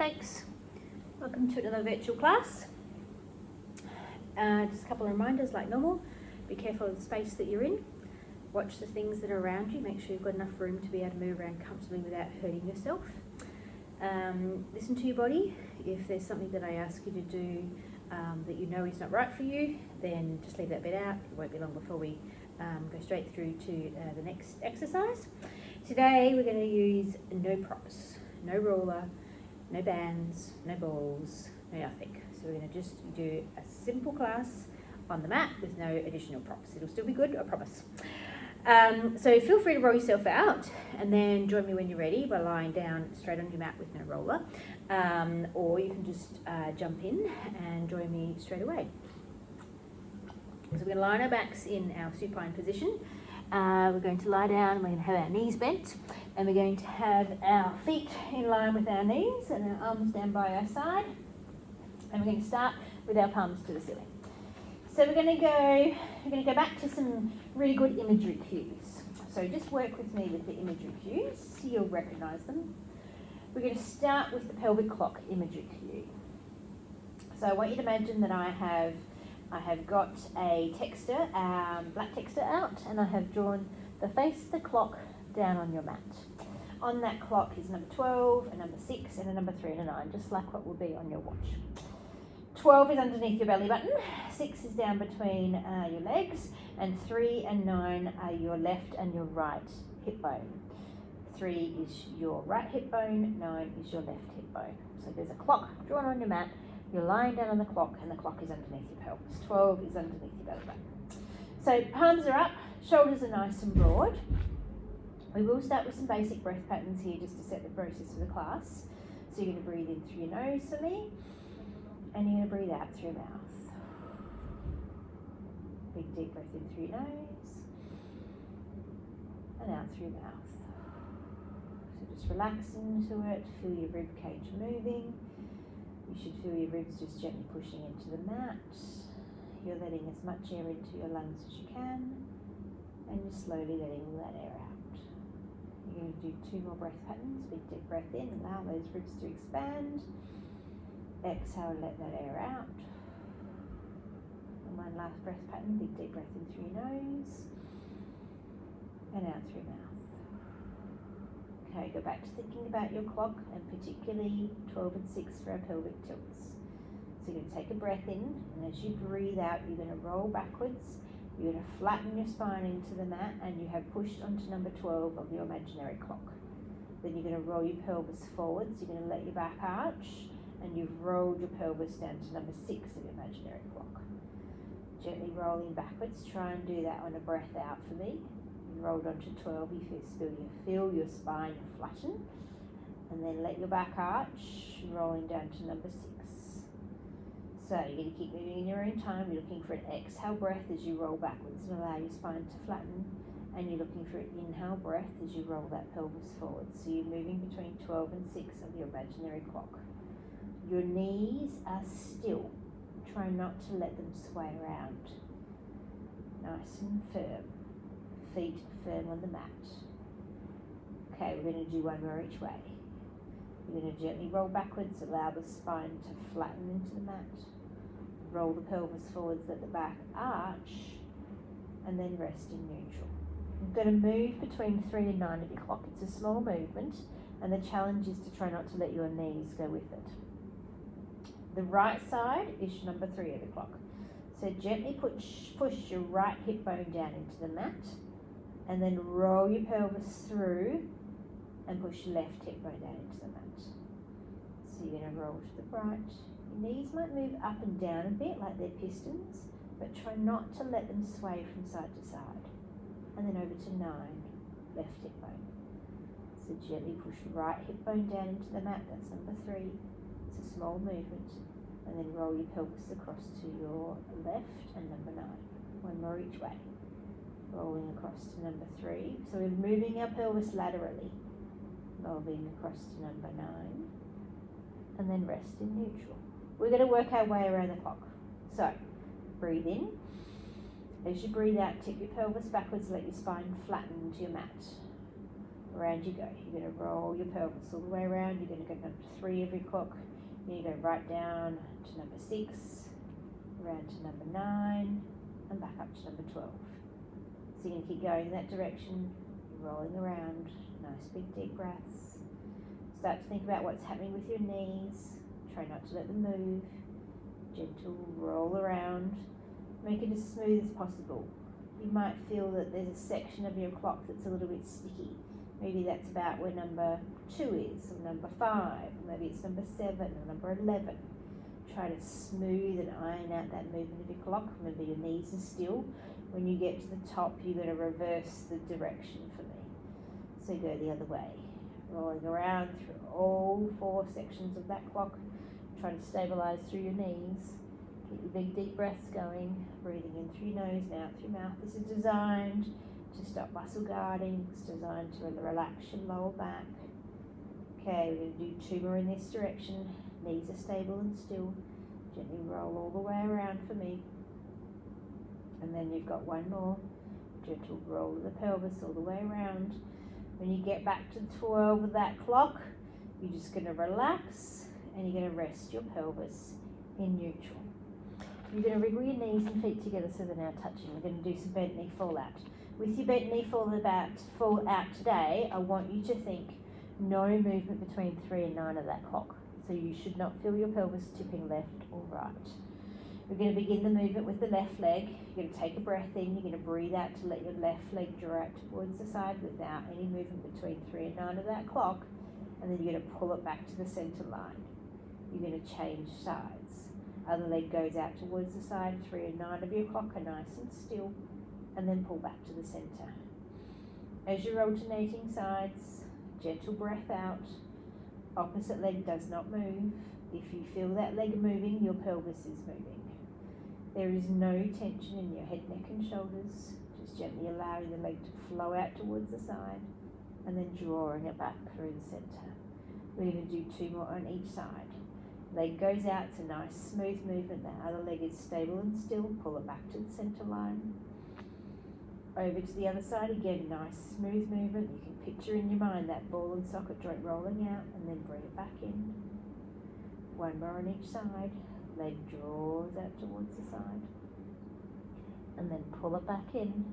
folks, welcome to another virtual class. Just a couple of reminders like normal. Be careful of the space that you're in. Watch the things that are around you. Make sure you've got enough room to be able to move around comfortably without hurting yourself. Listen to your body. If there's something that I ask you to do that you know is not right for you, then just leave that bit out. It won't be long before we go straight through to the next exercise. Today we're going to use no props, no ruler, no bands, no balls, no nothing. So we're going to just do a simple class on the mat with no additional props. It'll still be good, I promise. So feel free to roll yourself out and then join me when you're ready by lying down straight on your mat with no roller. Or you can just jump in and join me straight away. So we're going to lie on our backs in our supine position. We're going to lie down, we're going to have our knees bent, and we're going to have our feet in line with our knees and our arms down by our side. And we're going to start with our palms to the ceiling. So we're going to go back to some really good imagery cues. So just work with me with the imagery cues, so you'll recognise them. We're going to start with the pelvic clock imagery cue. So I want you to imagine that I have got a texter, black texter out, and I have drawn the face of the clock down on your mat. On that clock is number 12, a number 6, and a number 3 and a 9, just like what will be on your watch. 12 is underneath your belly button, 6 is down between your legs, and 3 and 9 are your left and your right hip bone. 3 is your right hip bone, 9 is your left hip bone. So there's a clock drawn on your mat. You're lying down on the clock and the clock is underneath your pelvis. 12 is underneath your belly button. So palms are up, shoulders are nice and broad. We will start with some basic breath patterns here just to set the process for the class. So you're going to breathe in through your nose for me, and you're going to breathe out through your mouth. Big deep breath in through your nose, and out through your mouth. So just relax into it, feel your rib cage moving. You should feel your ribs just gently pushing into the mat. You're letting as much air into your lungs as you can, and you're slowly letting all that air out. You're going to do 2 more breath patterns. Big deep breath in, allow those ribs to expand. Exhale and let that air out. And one last breath pattern. Big deep breath in through your nose, and out through your mouth. Okay, go back to thinking about your clock, and particularly 12 and 6 for our pelvic tilts. So you're going to take a breath in, and as you breathe out, you're going to roll backwards. You're going to flatten your spine into the mat, and you have pushed onto number 12 of your imaginary clock. Then you're going to roll your pelvis forwards. You're going to let your back arch, and you've rolled your pelvis down to number 6 of your imaginary clock. Gently rolling backwards. Try and do that on a breath out for me. Rolled onto 12, you feel your spine flatten, and then let your back arch, rolling down to number 6. So you're going to keep moving in your own time. You're looking for an exhale breath as you roll backwards and allow your spine to flatten, and you're looking for an inhale breath as you roll that pelvis forward. So you're moving between 12 and 6 of your imaginary clock. Your knees are still. Try not to let them sway around. Nice and firm. Feet firm on the mat. Okay, we're going to do 1 more each way. You're going to gently roll backwards, allow the spine to flatten into the mat. Roll the pelvis forwards, let the back arch, and then rest in neutral. You're going to move between 3 and 9 of your clock. It's a small movement, and the challenge is to try not to let your knees go with it. The right side is number 3 of the clock. So gently push your right hip bone down into the mat, and then roll your pelvis through and push your left hip bone down into the mat. So you're going to roll to the right. Your knees might move up and down a bit like they're pistons, but try not to let them sway from side to side. And then over to 9, left hip bone. So gently push right hip bone down into the mat, that's number 3. It's a small movement. And then roll your pelvis across to your left and number 9. 1 more each way. Rolling across to number 3. So we're moving our pelvis laterally. Rolling across to number 9. And then rest in neutral. We're going to work our way around the clock. So, breathe in. As you breathe out, tip your pelvis backwards, let your spine flatten into your mat. Around you go. You're going to roll your pelvis all the way around. You're going to go number 3 of your clock. Then you go right down to number 6, around to number 9, and back up to number 12. So you're going to keep going in that direction, rolling around. Nice big deep breaths. Start to think about what's happening with your knees. Try not to let them move. Gentle roll around. Make it as smooth as possible. You might feel that there's a section of your clock that's a little bit sticky. Maybe that's about where number 2 is, or number 5, or maybe it's number 7 or number 11. Try to smooth and iron out that movement of your clock. Remember, your knees are still. When you get to the top, you're going to reverse the direction for me. So go the other way. Rolling around through all 4 sections of that clock. Try to stabilize through your knees. Keep your big deep breaths going. Breathing in through your nose and out through your mouth. This is designed to stop muscle guarding. It's designed to relax your lower back. Okay, we're going to do 2 more in this direction. Knees are stable and still. Gently roll all the way around for me. And then you've got 1 more. Gentle roll of the pelvis all the way around. When you get back to 12 of that clock, you're just going to relax and you're going to rest your pelvis in neutral. You're going to wriggle your knees and feet together so they're now touching. We're going to do some bent knee fall out. With your bent knee fall out today, I want you to think no movement between 3 and 9 of that clock. So you should not feel your pelvis tipping left or right. We're going to begin the movement with the left leg. You're going to take a breath in. You're going to breathe out to let your left leg draw out towards the side without any movement between 3 and 9 of that clock. And then you're going to pull it back to the center line. You're going to change sides. Other leg goes out towards the side. 3 and 9 of your clock are nice and still. And then pull back to the center. As you're alternating sides, gentle breath out. Opposite leg does not move. If you feel that leg moving, your pelvis is moving. There is no tension in your head, neck and shoulders. Just gently allowing the leg to flow out towards the side and then drawing it back through the center. We're going to do 2 more on each side. Leg goes out, it's a nice smooth movement. The other leg is stable and still. Pull it back to the center line. Over to the other side again, nice smooth movement. You can picture in your mind that ball and socket joint rolling out and then bring it back in. 1 more on each side. Leg draws out towards the side and then pull it back in.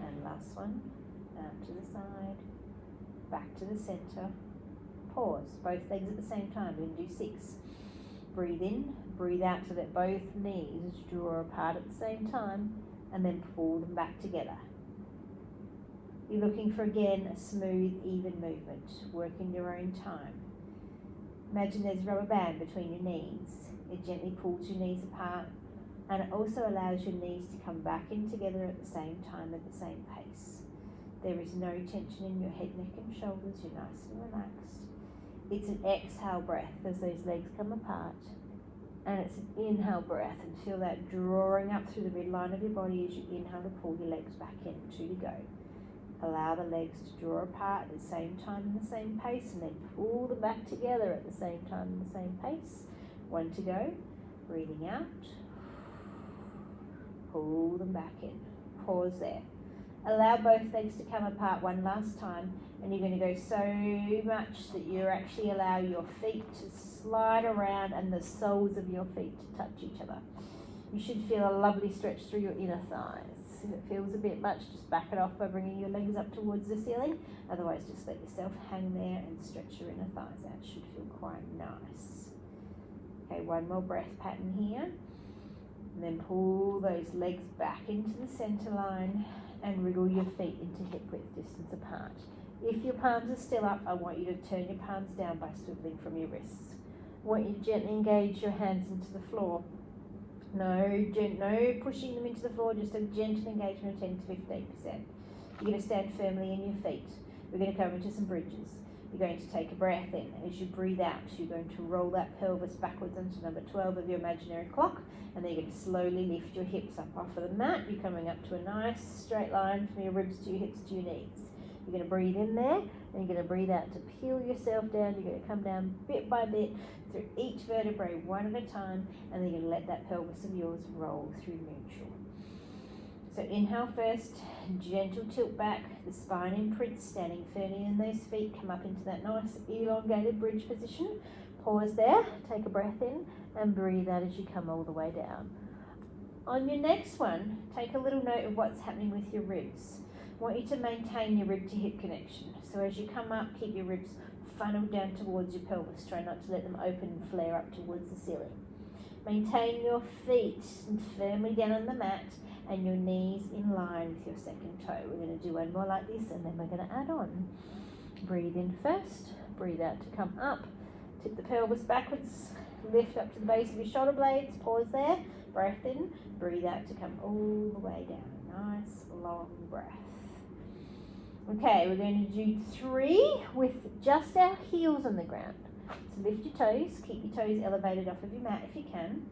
And last one, out to the side, back to the center. Pause, both legs at the same time. We're going to do 6. Breathe in, breathe out so that both knees draw apart at the same time and then pull them back together. You're looking for, again, a smooth, even movement. Work in your own time. Imagine there's a rubber band between your knees. It gently pulls your knees apart and it also allows your knees to come back in together at the same time, at the same pace. There is no tension in your head, neck and shoulders. You're nice and relaxed. It's an exhale breath as those legs come apart. And it's an inhale breath, and feel that drawing up through the midline of your body as you inhale to pull your legs back in. 2 to go. Allow the legs to draw apart at the same time in the same pace, and then pull them back together at the same time in the same pace. 1 to go. Breathing out. Pull them back in. Pause there. Allow both legs to come apart one last time, and you're going to go so much that you actually allow your feet to slide around and the soles of your feet to touch each other. You should feel a lovely stretch through your inner thighs. If it feels a bit much, just back it off by bringing your legs up towards the ceiling. Otherwise, just let yourself hang there and stretch your inner thighs out. It should feel quite nice. Okay, 1 more breath pattern here. And then pull those legs back into the center line and wriggle your feet into hip width distance apart. If your palms are still up, I want you to turn your palms down by swiveling from your wrists. I want you to gently engage your hands into the floor. No pushing them into the floor, just a gentle engagement of 10 to 15%. You're going to stand firmly in your feet. We're going to come into some bridges. You're going to take a breath in. As you breathe out, you're going to roll that pelvis backwards onto number 12 of your imaginary clock, and then you're going to slowly lift your hips up off of the mat. You're coming up to a nice straight line from your ribs to your hips to your knees. You're going to breathe in there, and you're going to breathe out to peel yourself down. You're going to come down bit by bit through each vertebrae, one at a time, and then you're going to let that pelvis of yours roll through neutral. So inhale first, gentle tilt back, the spine imprints, standing firmly in those feet, come up into that nice elongated bridge position. Pause there, take a breath in and breathe out as you come all the way down. On your next one, take a little note of what's happening with your ribs. I want you to maintain your rib to hip connection. So as you come up, keep your ribs funneled down towards your pelvis. Try not to let them open and flare up towards the ceiling. Maintain your feet firmly down on the mat and your knees in line with your second toe. We're going to do one more like this and then we're going to add on. Breathe in first, breathe out to come up. Tip the pelvis backwards, lift up to the base of your shoulder blades, pause there, breath in, breathe out to come all the way down. Nice long breath. Okay, we're going to do 3 with just our heels on the ground. So lift your toes, keep your toes elevated off of your mat if you can.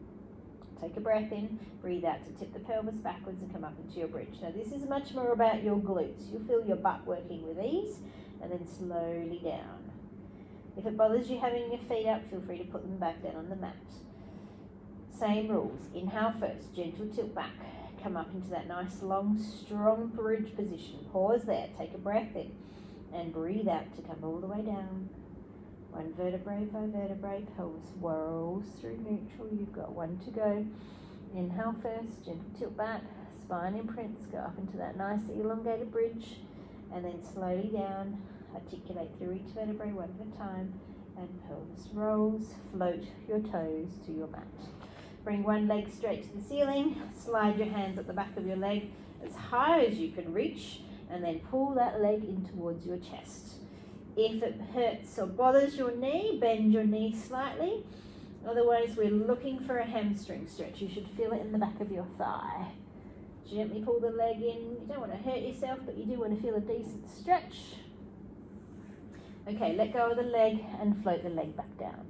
Take a breath in, breathe out to tip the pelvis backwards and come up into your bridge. Now this is much more about your glutes. You'll feel your butt working with ease and then slowly down. If it bothers you having your feet up, feel free to put them back down on the mat. Same rules. Inhale first, gentle tilt back. Come up into that nice long strong bridge position. Pause there, take a breath in and breathe out to come all the way down. 1 vertebrae by vertebrae, pelvis whirls through neutral. You've got 1 to go. Inhale first, gentle tilt back, spine imprints, go up into that nice elongated bridge and then slowly down. Articulate through each vertebrae 1 at a time and pelvis rolls. Float your toes to your mat. Bring 1 leg straight to the ceiling. Slide your hands at the back of your leg as high as you can reach and then pull that leg in towards your chest. If it hurts or bothers your knee, bend your knee slightly. Otherwise, we're looking for a hamstring stretch. You should feel it in the back of your thigh. Gently pull the leg in. You don't want to hurt yourself, but you do want to feel a decent stretch. Okay, let go of the leg and float the leg back down.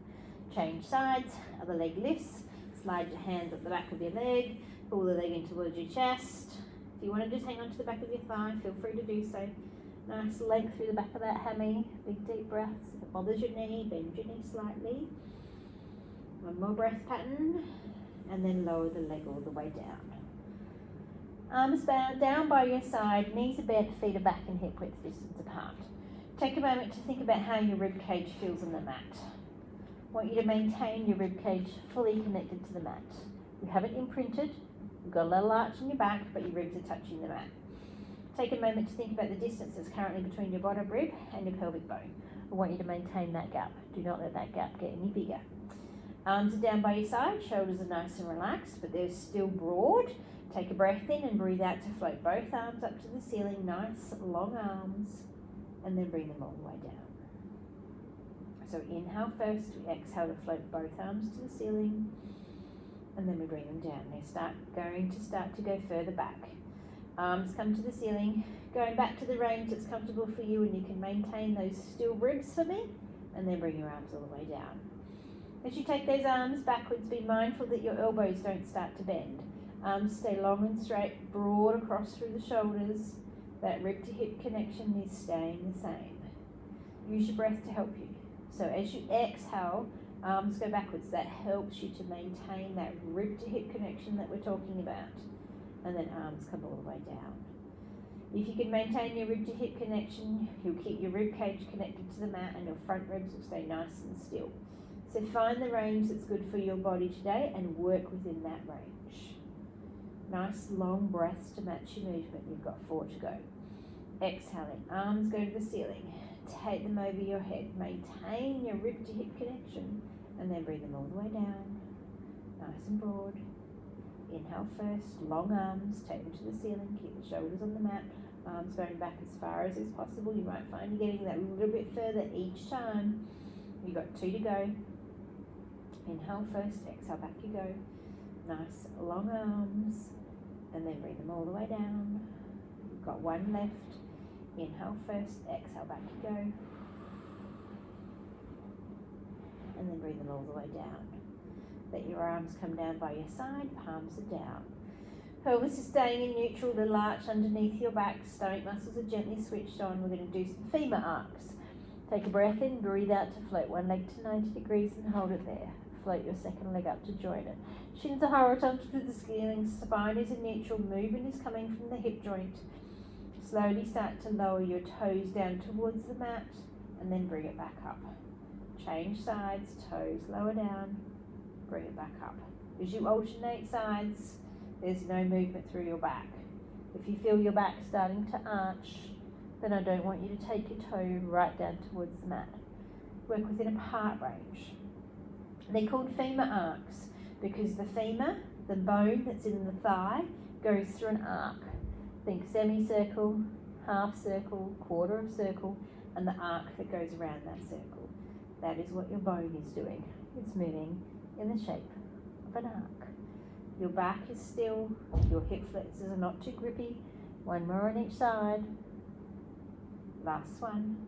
Change sides, other leg lifts. Slide your hands at the back of your leg. Pull the leg in towards your chest. If you want to just hang on to the back of your thigh, feel free to do so. Nice length through the back of that hammy. Big deep breaths. If it bothers your knee, bend your knee slightly. 1 more breath pattern. And then lower the leg all the way down. Arms down by your side. Knees are bent, feet are back and hip width distance apart. Take a moment to think about how your rib cage feels on the mat. I want you to maintain your rib cage fully connected to the mat. You haven't imprinted. You've got a little arch in your back, but your ribs are touching the mat. Take a moment to think about the distance that's currently between your bottom rib and your pelvic bone. I want you to maintain that gap. Do not let that gap get any bigger. Arms are down by your side, shoulders are nice and relaxed, but they're still broad. Take a breath in and breathe out to float both arms up to the ceiling. Nice long arms, and then bring them all the way down. So inhale first, we exhale to float both arms to the ceiling, and then we bring them down. They're going to start to go further back. Arms come to the ceiling, going back to the range that's comfortable for you, and you can maintain those still ribs for me, and then bring your arms all the way down. As you take those arms backwards, be mindful that your elbows don't start to bend. Arms stay long and straight, broad across through the shoulders. That rib to hip connection is staying the same. Use your breath to help you. So as you exhale, arms go backwards. That helps you to maintain that rib to hip connection that we're talking about. And then arms come all the way down. If you can maintain your rib to hip connection, you'll keep your rib cage connected to the mat and your front ribs will stay nice and still. So find the range that's good for your body today and work within that range. Nice long breaths to match your movement. You've got 4 to go. Exhaling, arms go to the ceiling. Take them over your head. Maintain your rib to hip connection and then bring them all the way down. Nice and broad. Inhale first, long arms, take them to the ceiling, keep the shoulders on the mat, arms going back as far as is possible. You might find you're getting that a little bit further each time. You've got 2 to go. Inhale first, exhale, back you go. Nice long arms, and then bring them all the way down. You've got 1 left. Inhale first, exhale, back you go. And then bring them all the way down. Let your arms come down by your side, palms are down. Pelvis is staying in neutral, little arch underneath your back, stomach muscles are gently switched on. We're going to do some femur arcs. Take a breath in, breathe out to float 1 leg to 90 degrees and hold it there. float your second leg up to join it. Shins are horizontal to the ceiling, spine is in neutral, movement is coming from the hip joint. Slowly start to lower your toes down towards the mat and then bring it back up. Change sides, toes lower down, bring it back up. As you alternate sides, there's no movement through your back. If you feel your back starting to arch, then I don't want you to take your toe right down towards the mat. Work within a part range. They're called femur arcs because the femur, the bone that's in the thigh, goes through an arc. Think semicircle, half circle, quarter of circle, and the arc that goes around that circle. That is what your bone is doing. It's moving in the shape of an arc. Your back is still, your hip flexors are not too grippy. One more on each side. Last one.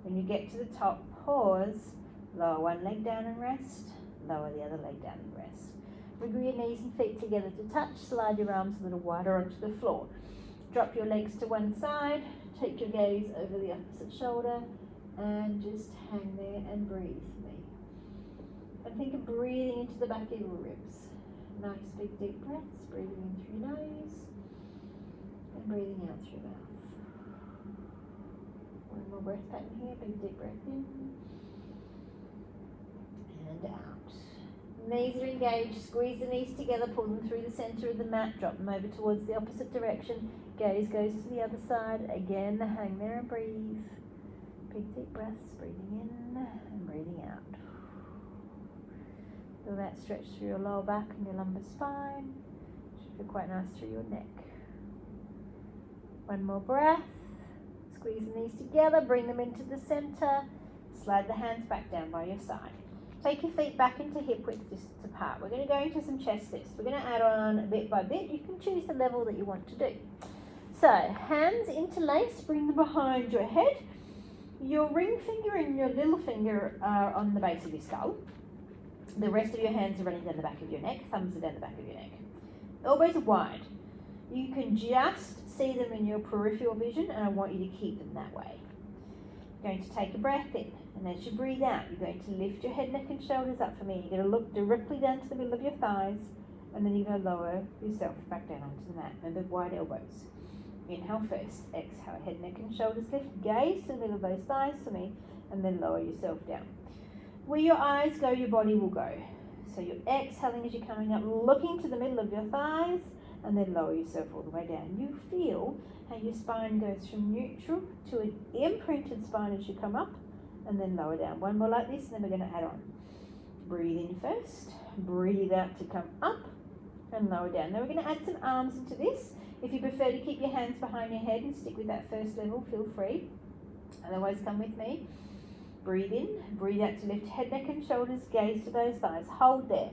When you get to the top, pause, lower one leg down and rest, lower the other leg down and rest. Wiggle your knees and feet together to touch, slide your arms a little wider onto the floor. Drop your legs to one side, take your gaze over the opposite shoulder, and just hang there and breathe for me. And think of breathing into the back of your ribs. Nice big deep breaths, breathing in through your nose and breathing out through your mouth. One more breath pattern here, big deep breath in and out. Knees are engaged, squeeze the knees together, pull them through the centre of the mat, drop them over towards the opposite direction. Gaze goes to the other side. Again, hang there and breathe. Big deep breaths, breathing in and breathing out. Feel that stretch through your lower back and your lumbar spine. Should feel quite nice through your neck. One more breath. Squeeze the knees together, bring them into the centre. Slide the hands back down by your side. Take your feet back into hip width distance apart. We're going to go into some chest lifts. We're going to add on bit by bit. You can choose the level that you want to do. So, hands interlace, bring them behind your head. Your ring finger and your little finger are on the base of your skull. The rest of your hands are running down the back of your neck. Thumbs are down the back of your neck. Elbows are wide. You can just see them in your peripheral vision, and I want you to keep them that way. You're going to take a breath in, and as you breathe out, you're going to lift your head, neck, and shoulders up for me. You're going to look directly down to the middle of your thighs, and then you're going to lower yourself back down onto the mat. Remember, wide elbows. Inhale first. Exhale, head, neck, and shoulders lift. Gaze to the middle of those thighs for me, and then lower yourself down. Where your eyes go, your body will go. So you're exhaling as you're coming up, looking to the middle of your thighs, and then lower yourself all the way down. You feel how your spine goes from neutral to an imprinted spine as you come up, and then lower down. One more like this, and then we're going to add on. Breathe in first, breathe out to come up, and lower down. Now we're going to add some arms into this. If you prefer to keep your hands behind your head and stick with that first level, feel free. Otherwise, come with me. Breathe in, breathe out to lift head, neck, and shoulders, gaze to those thighs. Hold there.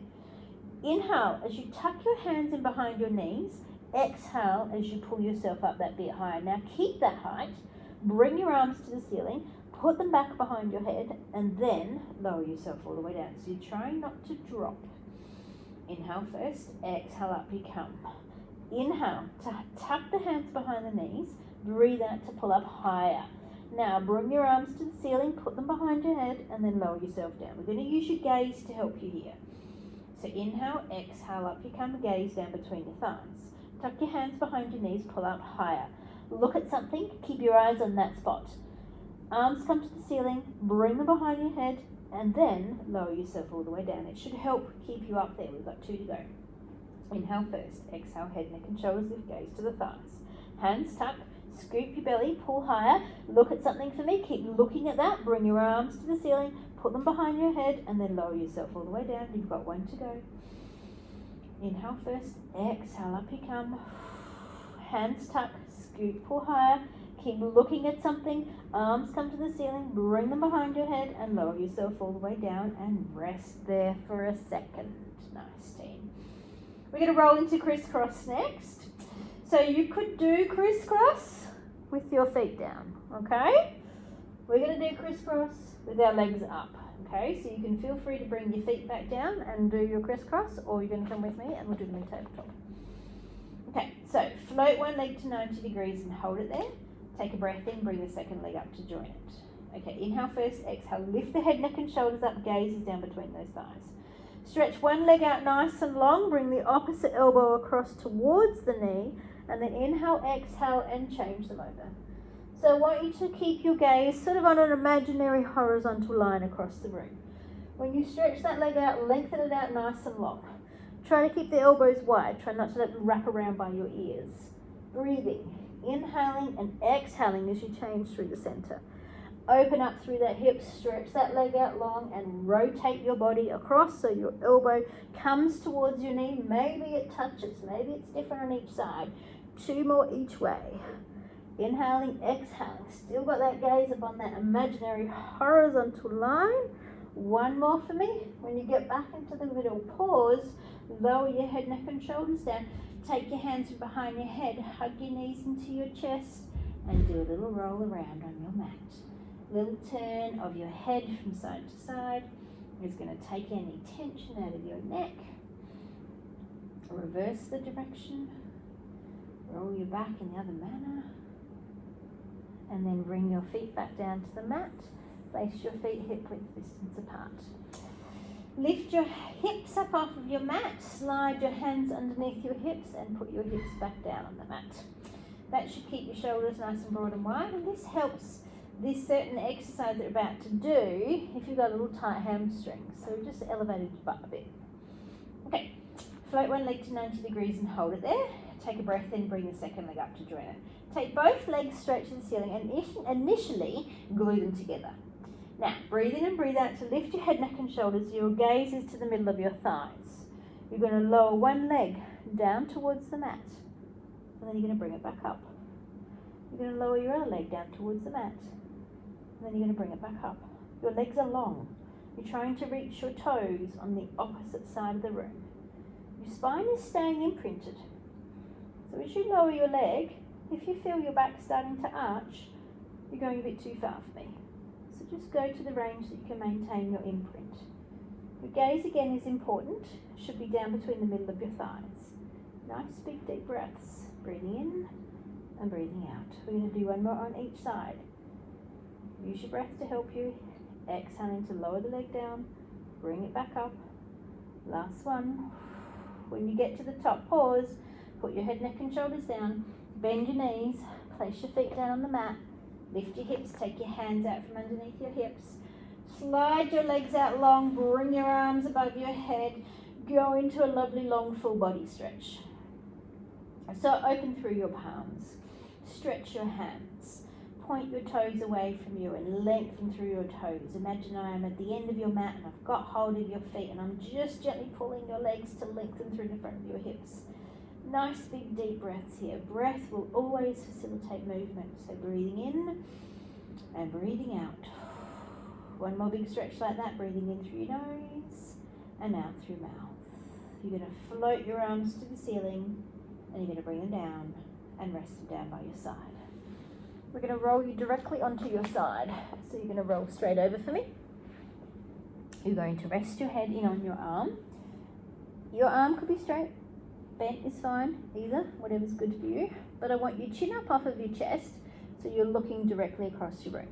Inhale as you tuck your hands in behind your knees. Exhale as you pull yourself up that bit higher. Now keep that height. Bring your arms to the ceiling. Put them back behind your head, and then lower yourself all the way down. So you're trying not to drop. Inhale first. Exhale, up you come. Inhale to tuck the hands behind the knees. Breathe out to pull up higher. Now bring your arms to the ceiling, put them behind your head, and then lower yourself down. We're going to use your gaze to help you here. So inhale, exhale, up you come, gaze down between your thighs. Tuck your hands behind your knees, pull up higher. Look at something, keep your eyes on that spot. Arms come to the ceiling, bring them behind your head, and then lower yourself all the way down. It should help keep you up there. We've got 2 to go. Inhale first, exhale, head, neck, and shoulders lift, gaze to the thighs. Hands tuck. Scoop your belly, pull higher, look at something for me, keep looking at that, bring your arms to the ceiling, put them behind your head, and then lower yourself all the way down. You've got 1 to go. Inhale first, exhale, up you come. Hands tuck, scoop, pull higher, keep looking at something, arms come to the ceiling, bring them behind your head, and lower yourself all the way down, and rest there for a second. Nice, team. We're going to roll into crisscross next. So you could do crisscross with your feet down, okay? We're going to do crisscross with our legs up, okay? So you can feel free to bring your feet back down and do your crisscross, or you're going to come with me and we'll do them in tabletop. Okay, so float one leg to 90 degrees and hold it there. Take a breath in, bring the second leg up to join it. Okay, inhale first, exhale, lift the head, neck and shoulders up, gaze is down between those thighs. Stretch one leg out nice and long, bring the opposite elbow across towards the knee, and then inhale, exhale, and change them over. So I want you to keep your gaze sort of on an imaginary horizontal line across the room. When you stretch that leg out, lengthen it out nice and long. Try to keep the elbows wide. Try not to let them wrap around by your ears. Breathing, inhaling and exhaling as you change through the center. Open up through that hip, stretch that leg out long and rotate your body across so your elbow comes towards your knee. Maybe it touches, maybe it's different on each side. 2 more each way. Inhaling, exhaling. Still got that gaze up on that imaginary horizontal line. 1 more for me. When you get back into the middle, pause, lower your head, neck and shoulders down. Take your hands from behind your head, hug your knees into your chest and do a little roll around on your mat. Little turn of your head from side to side is going to take any tension out of your neck. Reverse the direction. Roll your back in the other manner. And then bring your feet back down to the mat. Place your feet hip width distance apart. Lift your hips up off of your mat. Slide your hands underneath your hips and put your hips back down on the mat. That should keep your shoulders nice and broad and wide. And this helps this certain exercise that you're about to do if you've got a little tight hamstring. So we've just elevated your butt a bit. Okay, float one leg to 90 degrees and hold it there. Take a breath in, bring the second leg up to join it. Take both legs straight to the ceiling and initially glue them together. Now, breathe in and breathe out to lift your head, neck and shoulders. Your gaze is to the middle of your thighs. You're going to lower one leg down towards the mat. And then you're going to bring it back up. You're going to lower your other leg down towards the mat. And then you're going to bring it back up. Your legs are long. You're trying to reach your toes on the opposite side of the room. Your spine is staying imprinted. So as you lower your leg, if you feel your back starting to arch, you're going a bit too far for me. So just go to the range that you can maintain your imprint. Your gaze again is important. Should be down between the middle of your thighs. Nice big deep breaths. Breathing in and breathing out. We're going to do 1 more on each side. Use your breath to help you. Exhaling to lower the leg down. Bring it back up. Last one. When you get to the top, pause. Put your head, neck and shoulders down. Bend your knees. Place your feet down on the mat. Lift your hips. Take your hands out from underneath your hips. Slide your legs out long. Bring your arms above your head. Go into a lovely long full body stretch. So open through your palms. Stretch your hands. Point your toes away from you and lengthen through your toes. Imagine I am at the end of your mat and I've got hold of your feet and I'm just gently pulling your legs to lengthen through the front of your hips. Nice big deep breaths here. Breath will always facilitate movement. So breathing in and breathing out. 1 more big stretch like that. Breathing in through your nose and out through mouth. You're going to float your arms to the ceiling and you're going to bring them down and rest them down by your side. We're going to roll you directly onto your side. So you're going to roll straight over for me. You're going to rest your head in on your arm. Your arm could be straight. Bent is fine, either, whatever's good for you. But I want your chin up off of your chest so you're looking directly across your room.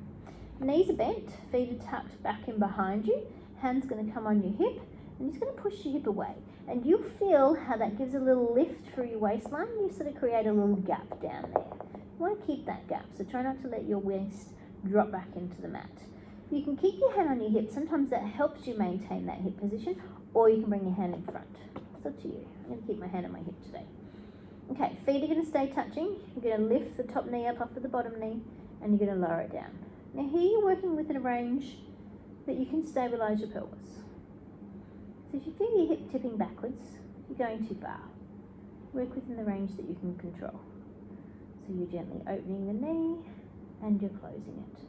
Knees are bent, feet are tucked back in behind you. Hand's going to come on your hip and you're just going to push your hip away. And you'll feel how that gives a little lift through your waistline. You sort of create a little gap down there. You want to keep that gap, so try not to let your waist drop back into the mat. You can keep your hand on your hip. Sometimes that helps you maintain that hip position, or you can bring your hand in front. It's up to you. I'm going to keep my hand on my hip today. Okay, feet are going to stay touching. You're going to lift the top knee up off of the bottom knee, and you're going to lower it down. Now here you're working within a range that you can stabilise your pelvis. So if you feel your hip tipping backwards, you're going too far. Work within the range that you can control. So you're gently opening the knee and you're closing it.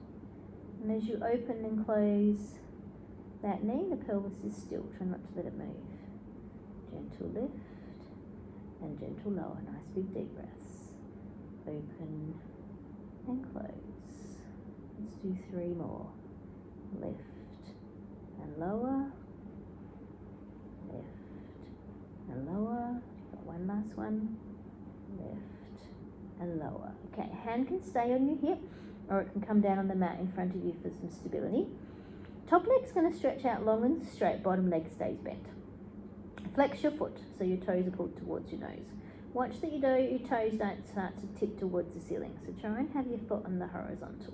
And as you open and close that knee, the pelvis is still. Try not to let it move. Gentle lift and gentle lower. Nice big deep breaths. Open and close. Let's do 3 more. Lift and lower. Lift and lower. Got one last one. Lift and lower. Okay, hand can stay on your hip or it can come down on the mat in front of you for some stability. Top leg's going to stretch out long and straight, bottom leg stays bent. Flex your foot so your toes are pulled towards your nose. Watch that your toes don't start to tip towards the ceiling. So try and have your foot on the horizontal.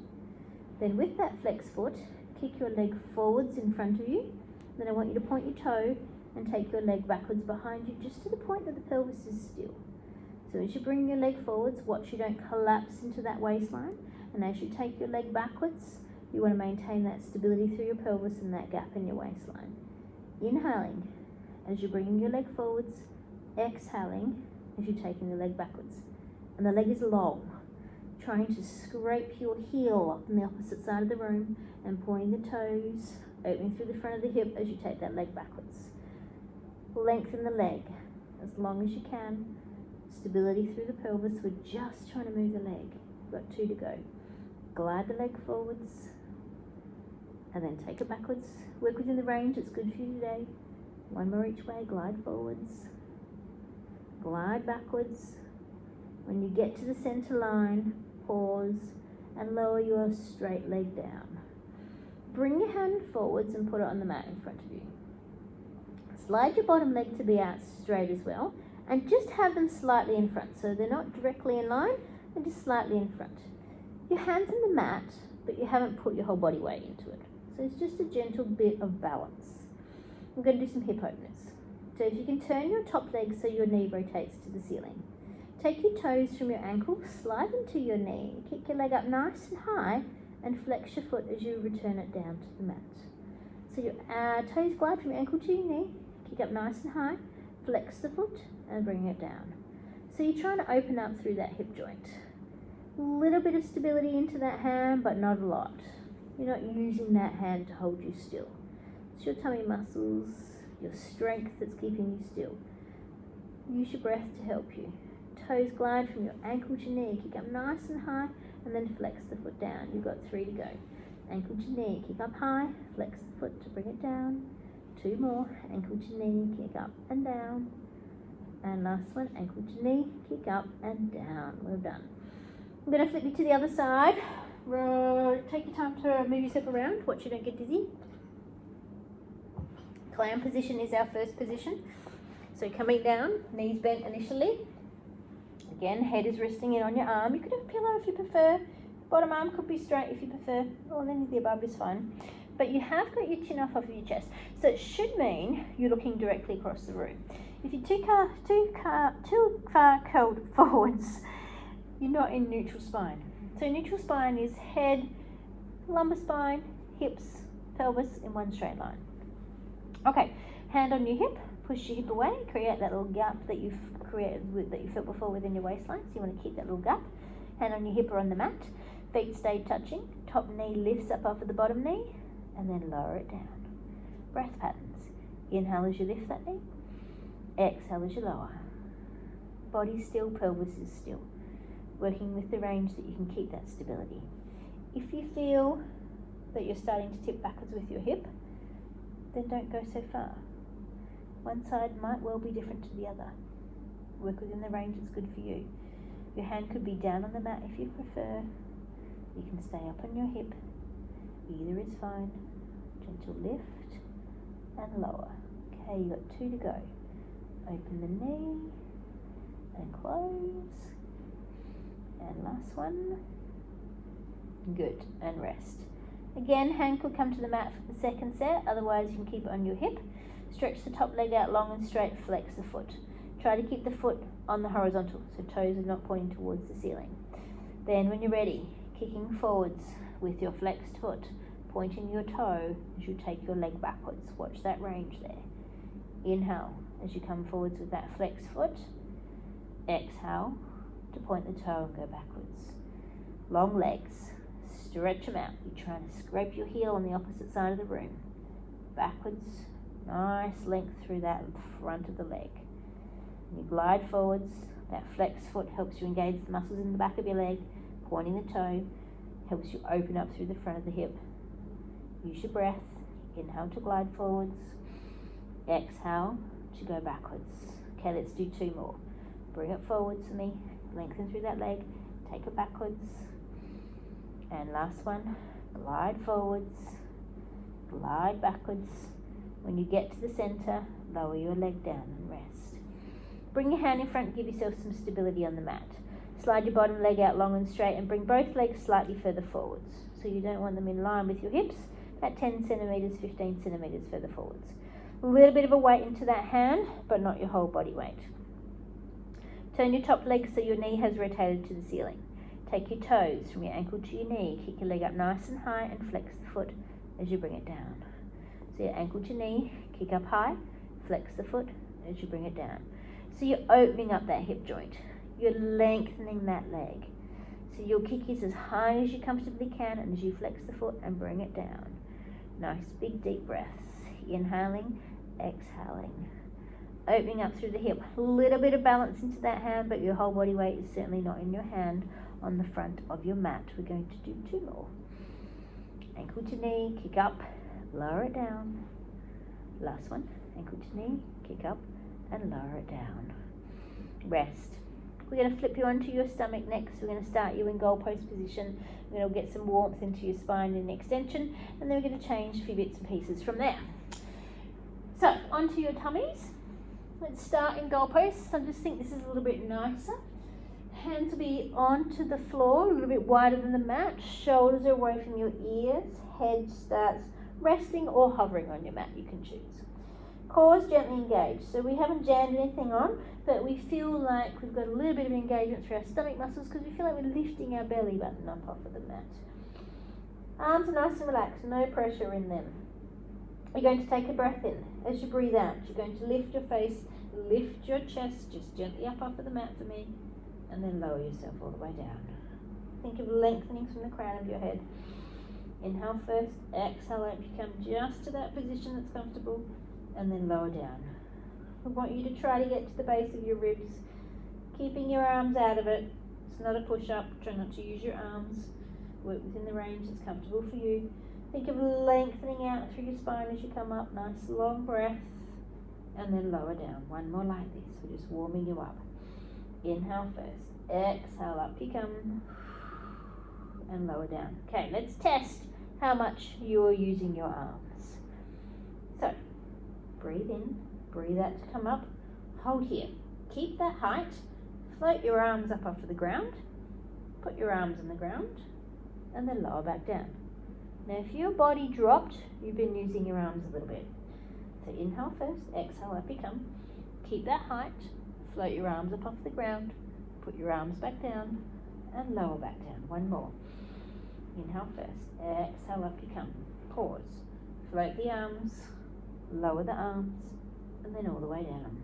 Then with that flex foot, kick your leg forwards in front of you. Then I want you to point your toe and take your leg backwards behind you, just to the point that the pelvis is still. So as you bring your leg forwards, watch you don't collapse into that waistline. And as you take your leg backwards, you want to maintain that stability through your pelvis and that gap in your waistline. Inhaling as you're bringing your leg forwards, exhaling as you're taking the leg backwards. And the leg is long, trying to scrape your heel up on the opposite side of the room and pointing the toes, opening through the front of the hip as you take that leg backwards. Lengthen the leg as long as you can. Stability through the pelvis. We're just trying to move the leg. We've got 2 to go. Glide the leg forwards and then take it backwards. Work within the range that's good for you today. 1 more each way. Glide forwards. Glide backwards. When you get to the center line, pause and lower your straight leg down. Bring your hand forwards and put it on the mat in front of you. Slide your bottom leg to be out straight as well, and just have them slightly in front. So they're not directly in line, they're just slightly in front. Your hand's in the mat, but you haven't put your whole body weight into it. So it's just a gentle bit of balance. I'm going to do some hip openers. So if you can turn your top leg so your knee rotates to the ceiling. Take your toes from your ankle, slide them to your knee, kick your leg up nice and high, and flex your foot as you return it down to the mat. So your toes glide from your ankle to your knee, kick up nice and high, flex the foot, and bring it down. So you're trying to open up through that hip joint. A little bit of stability into that hand, but not a lot. You're not using that hand to hold you still. It's your tummy muscles, your strength that's keeping you still. Use your breath to help you. Toes glide from your ankle to knee, kick up nice and high, and then flex the foot down. You've got 3 to go. Ankle to knee, kick up high, flex the foot to bring it down. 2 more, ankle to knee, kick up and down. And last one, ankle to knee, kick up and down. Well done. I'm going to flip you to the other side. Take your time to move yourself around. Watch you don't get dizzy. Clown position is our first position. So coming down, knees bent initially. Again, head is resting in on your arm. You could have a pillow if you prefer. Bottom arm could be straight if you prefer. Or any of the above is fine. But you have got your chin off of your chest. So it should mean you're looking directly across the room. If you're too far curled forwards, you're not in neutral spine. So neutral spine is head, lumbar spine, hips, pelvis in one straight line. Okay, hand on your hip, push your hip away, create that little gap that you've created that you felt before within your waistline. So you want to keep that little gap. Hand on your hip or on the mat, feet stay touching, top knee lifts up off of the bottom knee, and then lower it down. Breath patterns. Inhale as you lift that knee, exhale as you lower. Body still, pelvis is still. Working with the range that you can keep that stability. If you feel that you're starting to tip backwards with your hip, then don't go so far. One side might well be different to the other. Work within the range that's good for you. Your hand could be down on the mat if you prefer. You can stay up on your hip. Either is fine. Gentle lift and lower. Okay, you've got 2 to go. Open the knee and close. And last one. Good, and rest. Again, hand could come to the mat for the second set, otherwise you can keep it on your hip. Stretch the top leg out long and straight, flex the foot. Try to keep the foot on the horizontal, so toes are not pointing towards the ceiling. Then when you're ready, kicking forwards with your flexed foot, pointing your toe as you take your leg backwards. Watch that range there. Inhale as you come forwards with that flexed foot. Exhale to point the toe and go backwards. Long legs, stretch them out. You're trying to scrape your heel on the opposite side of the room. Backwards, nice length through that front of the leg. And you glide forwards. That flexed foot helps you engage the muscles in the back of your leg. Pointing the toe helps you open up through the front of the hip. Use your breath. Inhale to glide forwards. Exhale to go backwards. Okay, let's do 2 more. Bring it forwards for me. Lengthen through that leg. Take it backwards. And last one. Glide forwards. Glide backwards. When you get to the center, Lower your leg down and rest. Bring your hand in front, give yourself some stability on the mat. Slide your bottom leg out long and straight and bring both legs slightly further forwards. So you don't want them in line with your hips, about 10 centimetres, 15 centimetres further forwards. A little bit of a weight into that hand, but not your whole body weight. Turn your top leg so your knee has rotated to the ceiling. Take your toes from your ankle to your knee. Kick your leg up nice and high and flex the foot as you bring it down. So your ankle to knee, kick up high, flex the foot as you bring it down. So you're opening up that hip joint. You're lengthening that leg. So your kick is as high as you comfortably can, and as you flex the foot and bring it down. Nice big deep breaths. Inhaling, exhaling. Opening up through the hip. A little bit of balance into that hand, but your whole body weight is certainly not in your hand on the front of your mat. We're going to do 2 more. Ankle to knee, kick up, lower it down. Last one. Ankle to knee, kick up and lower it down. Rest. We're going to flip you onto your stomach next. We're going to start you in goalpost position. We're going to get some warmth into your spine and extension, and then we're going to change a few bits and pieces from there. So, onto your tummies. Let's start in goalposts. I just think this is a little bit nicer. Hands will be onto the floor, a little bit wider than the mat. Shoulders are away from your ears. Head starts resting or hovering on your mat. You can choose. Core is gently engaged. So we haven't jammed anything on, but we feel like we've got a little bit of engagement through our stomach muscles because we feel like we're lifting our belly button up off of the mat. Arms are nice and relaxed, no pressure in them. You're going to take a breath in. As you breathe out, you're going to lift your face, lift your chest, just gently up off of the mat for me, and then lower yourself all the way down. Think of lengthening from the crown of your head. Inhale first, exhale out, you come just to that position that's comfortable, and then lower down. I want you to try to get to the base of your ribs, keeping your arms out of it. It's not a push-up, try not to use your arms. Work within the range that's comfortable for you. Think of lengthening out through your spine as you come up. Nice long breath. And then lower down. One more like this. We're just warming you up. Inhale first. Exhale up you come. And lower down. Okay, let's test how much you're using your arms. So, breathe in. Breathe out to come up. Hold here. Keep that height. Float your arms up off of the ground. Put your arms on the ground. And then lower back down. Now if your body dropped, you've been using your arms a little bit. So inhale first, exhale up you come. Keep that height, float your arms up off the ground, put your arms back down, and lower back down. One more. Inhale first, exhale up you come. Pause. Float the arms, lower the arms, and then all the way down.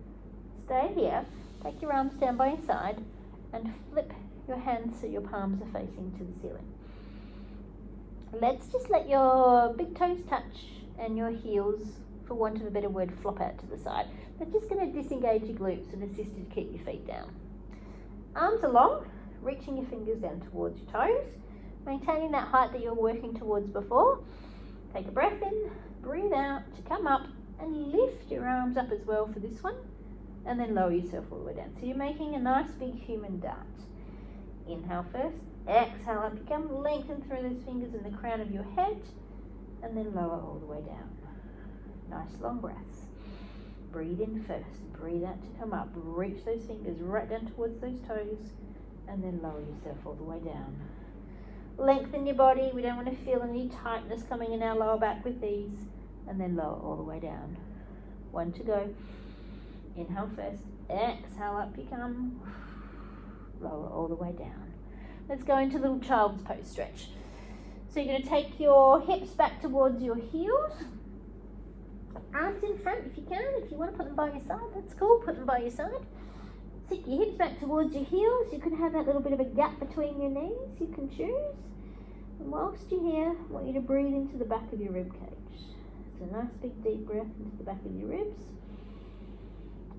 Stay here, take your arms down by your side, and flip your hands so your palms are facing to the ceiling. Let's just let your big toes touch and your heels, for want of a better word, flop out to the side. They're just going to disengage your glutes and assist you to keep your feet down. Arms are long, reaching your fingers down towards your toes, maintaining that height that you're working towards before. Take a breath in, breathe out to come up and lift your arms up as well for this one, and then lower yourself all the way down. So you're making a nice big human dart. Inhale first. Exhale up you come, lengthen through those fingers in the crown of your head, and then lower all the way down. Nice long breaths. Breathe in first, breathe out to come up, reach those fingers right down towards those toes, and then lower yourself all the way down. Lengthen your body, we don't want to feel any tightness coming in our lower back with these, and then lower all the way down. One to go. Inhale first, exhale up you come, lower all the way down. Let's go into little child's pose stretch. So you're going to take your hips back towards your heels. Arms in front if you can. If you want to put them by your side, that's cool. Put them by your side. Sit your hips back towards your heels. You can have that little bit of a gap between your knees. You can choose. And whilst you're here, I want you to breathe into the back of your rib cage. So a nice big deep breath into the back of your ribs.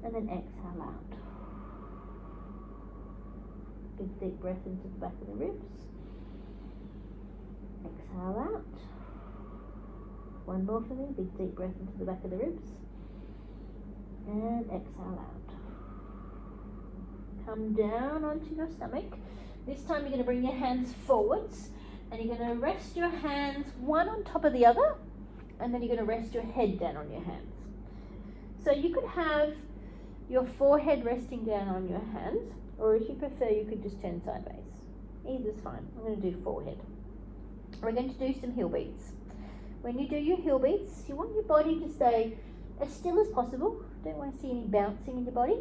And then exhale out. Big deep breath into the back of the ribs. Exhale out. One more for me. Big deep breath into the back of the ribs. And exhale out. Come down onto your stomach. This time you're going to bring your hands forwards. And you're going to rest your hands one on top of the other. And then you're going to rest your head down on your hands. So you could have your forehead resting down on your hands, or if you prefer, you could just turn sideways. Either's fine. I'm going to do forehead. We're going to do some heel beats. When you do your heel beats, you want your body to stay as still as possible. Don't want to see any bouncing in your body.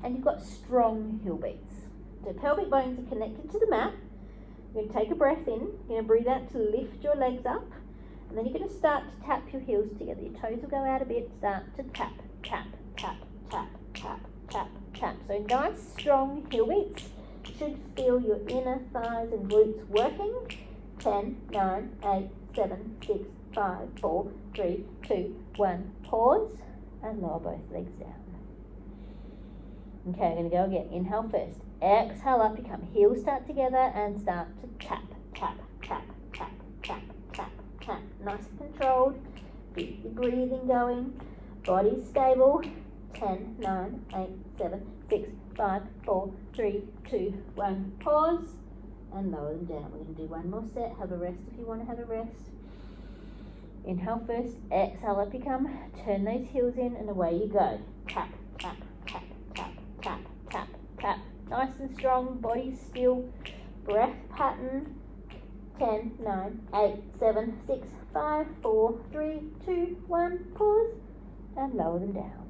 And you've got strong heel beats. So pelvic bones are connected to the mat. You're going to take a breath in. You're going to breathe out to lift your legs up. And then you're going to start to tap your heels together. Your toes will go out a bit. Start to tap, tap, tap, tap, tap, tap, tap. So nice, strong heel beats. You should feel your inner thighs and glutes working. 10, 9, 8, 7, 6, 5, 4, 3, 2, 1. Pause and lower both legs down. Okay, I'm going to go again. Inhale first. Exhale up, you come. Heels start together and start to tap, tap, tap, tap, tap, tap, tap. Nice and controlled. Keep your breathing going. Body stable. 10, 9, 8, 7, 6, 5, 4, 3, 2, 1. Pause and lower them down. We're going to do one more set. Have a rest if you want to have a rest. Inhale first. Exhale up you come. Turn those heels in and away you go. Tap, tap, tap, tap, tap, tap, tap. Nice and strong. Body still. Breath pattern. 10, 9, 8, 7, 6, 5, 4, 3, 2, 1. Pause and lower them down.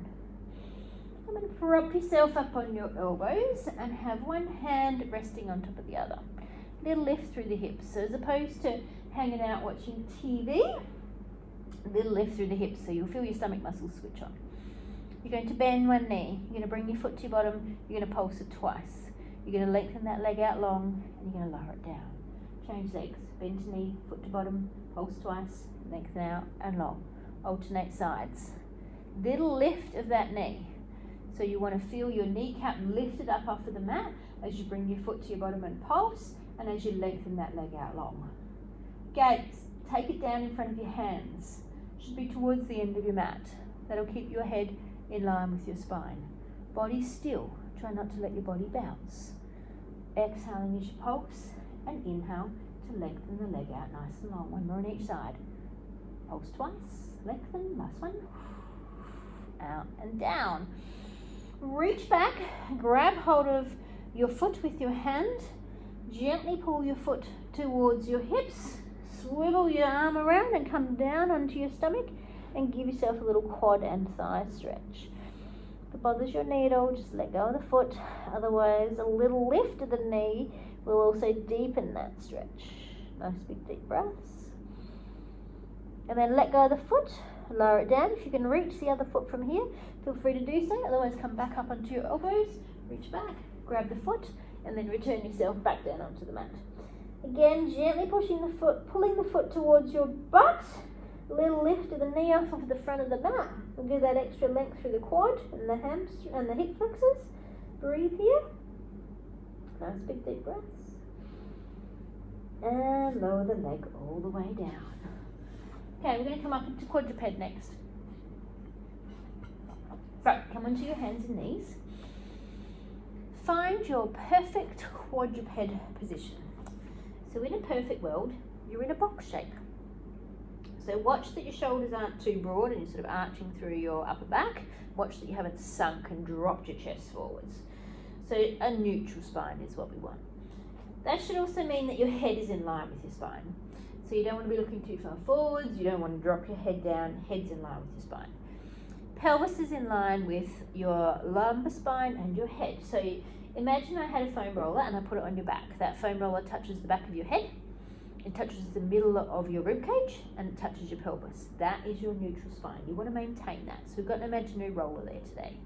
I'm going to prop yourself up on your elbows and have one hand resting on top of the other. Little lift through the hips. So as opposed to hanging out watching TV, a little lift through the hips so you'll feel your stomach muscles switch on. You're going to bend one knee. You're going to bring your foot to your bottom. You're going to pulse it twice. You're going to lengthen that leg out long and you're going to lower it down. Change legs. Bend to knee, foot to bottom, pulse twice, lengthen out and long. Alternate sides. Little lift of that knee. So you want to feel your kneecap lifted up off of the mat as you bring your foot to your bottom and pulse, and as you lengthen that leg out long. Gaze, take it down in front of your hands. Should be towards the end of your mat. That'll keep your head in line with your spine. Body still. Try not to let your body bounce. Exhaling as you pulse, and inhale to lengthen the leg out nice and long. One more on each side. Pulse twice, lengthen, last one. Out and down. Reach back, grab hold of your foot with your hand, gently pull your foot towards your hips, swivel your arm around and come down onto your stomach and give yourself a little quad and thigh stretch. If it bothers your knee at all, just let go of the foot. Otherwise, a little lift of the knee will also deepen that stretch. Nice big deep breaths. And then let go of the foot. Lower it down. If you can reach the other foot from here, feel free to do so. Otherwise, come back up onto your elbows, reach back, grab the foot, and then return yourself back down onto the mat. Again, gently pushing the foot, pulling the foot towards your butt. A little lift of the knee off of the front of the mat. We'll give that extra length through the quad and the hamstring and the hip flexors. Breathe here. Nice big deep breaths. And lower the leg all the way down. Okay, we're going to come up into quadruped next. So, come onto your hands and knees. Find your perfect quadruped position. So in a perfect world, you're in a box shape. So watch that your shoulders aren't too broad and you're sort of arching through your upper back. Watch that you haven't sunk and dropped your chest forwards. So a neutral spine is what we want. That should also mean that your head is in line with your spine. So you don't want to be looking too far forwards, you don't want to drop your head down, head's in line with your spine. Pelvis is in line with your lumbar spine and your head. So imagine I had a foam roller and I put it on your back. That foam roller touches the back of your head, it touches the middle of your rib cage, and it touches your pelvis. That is your neutral spine. You want to maintain that. So we've got an imaginary roller there today.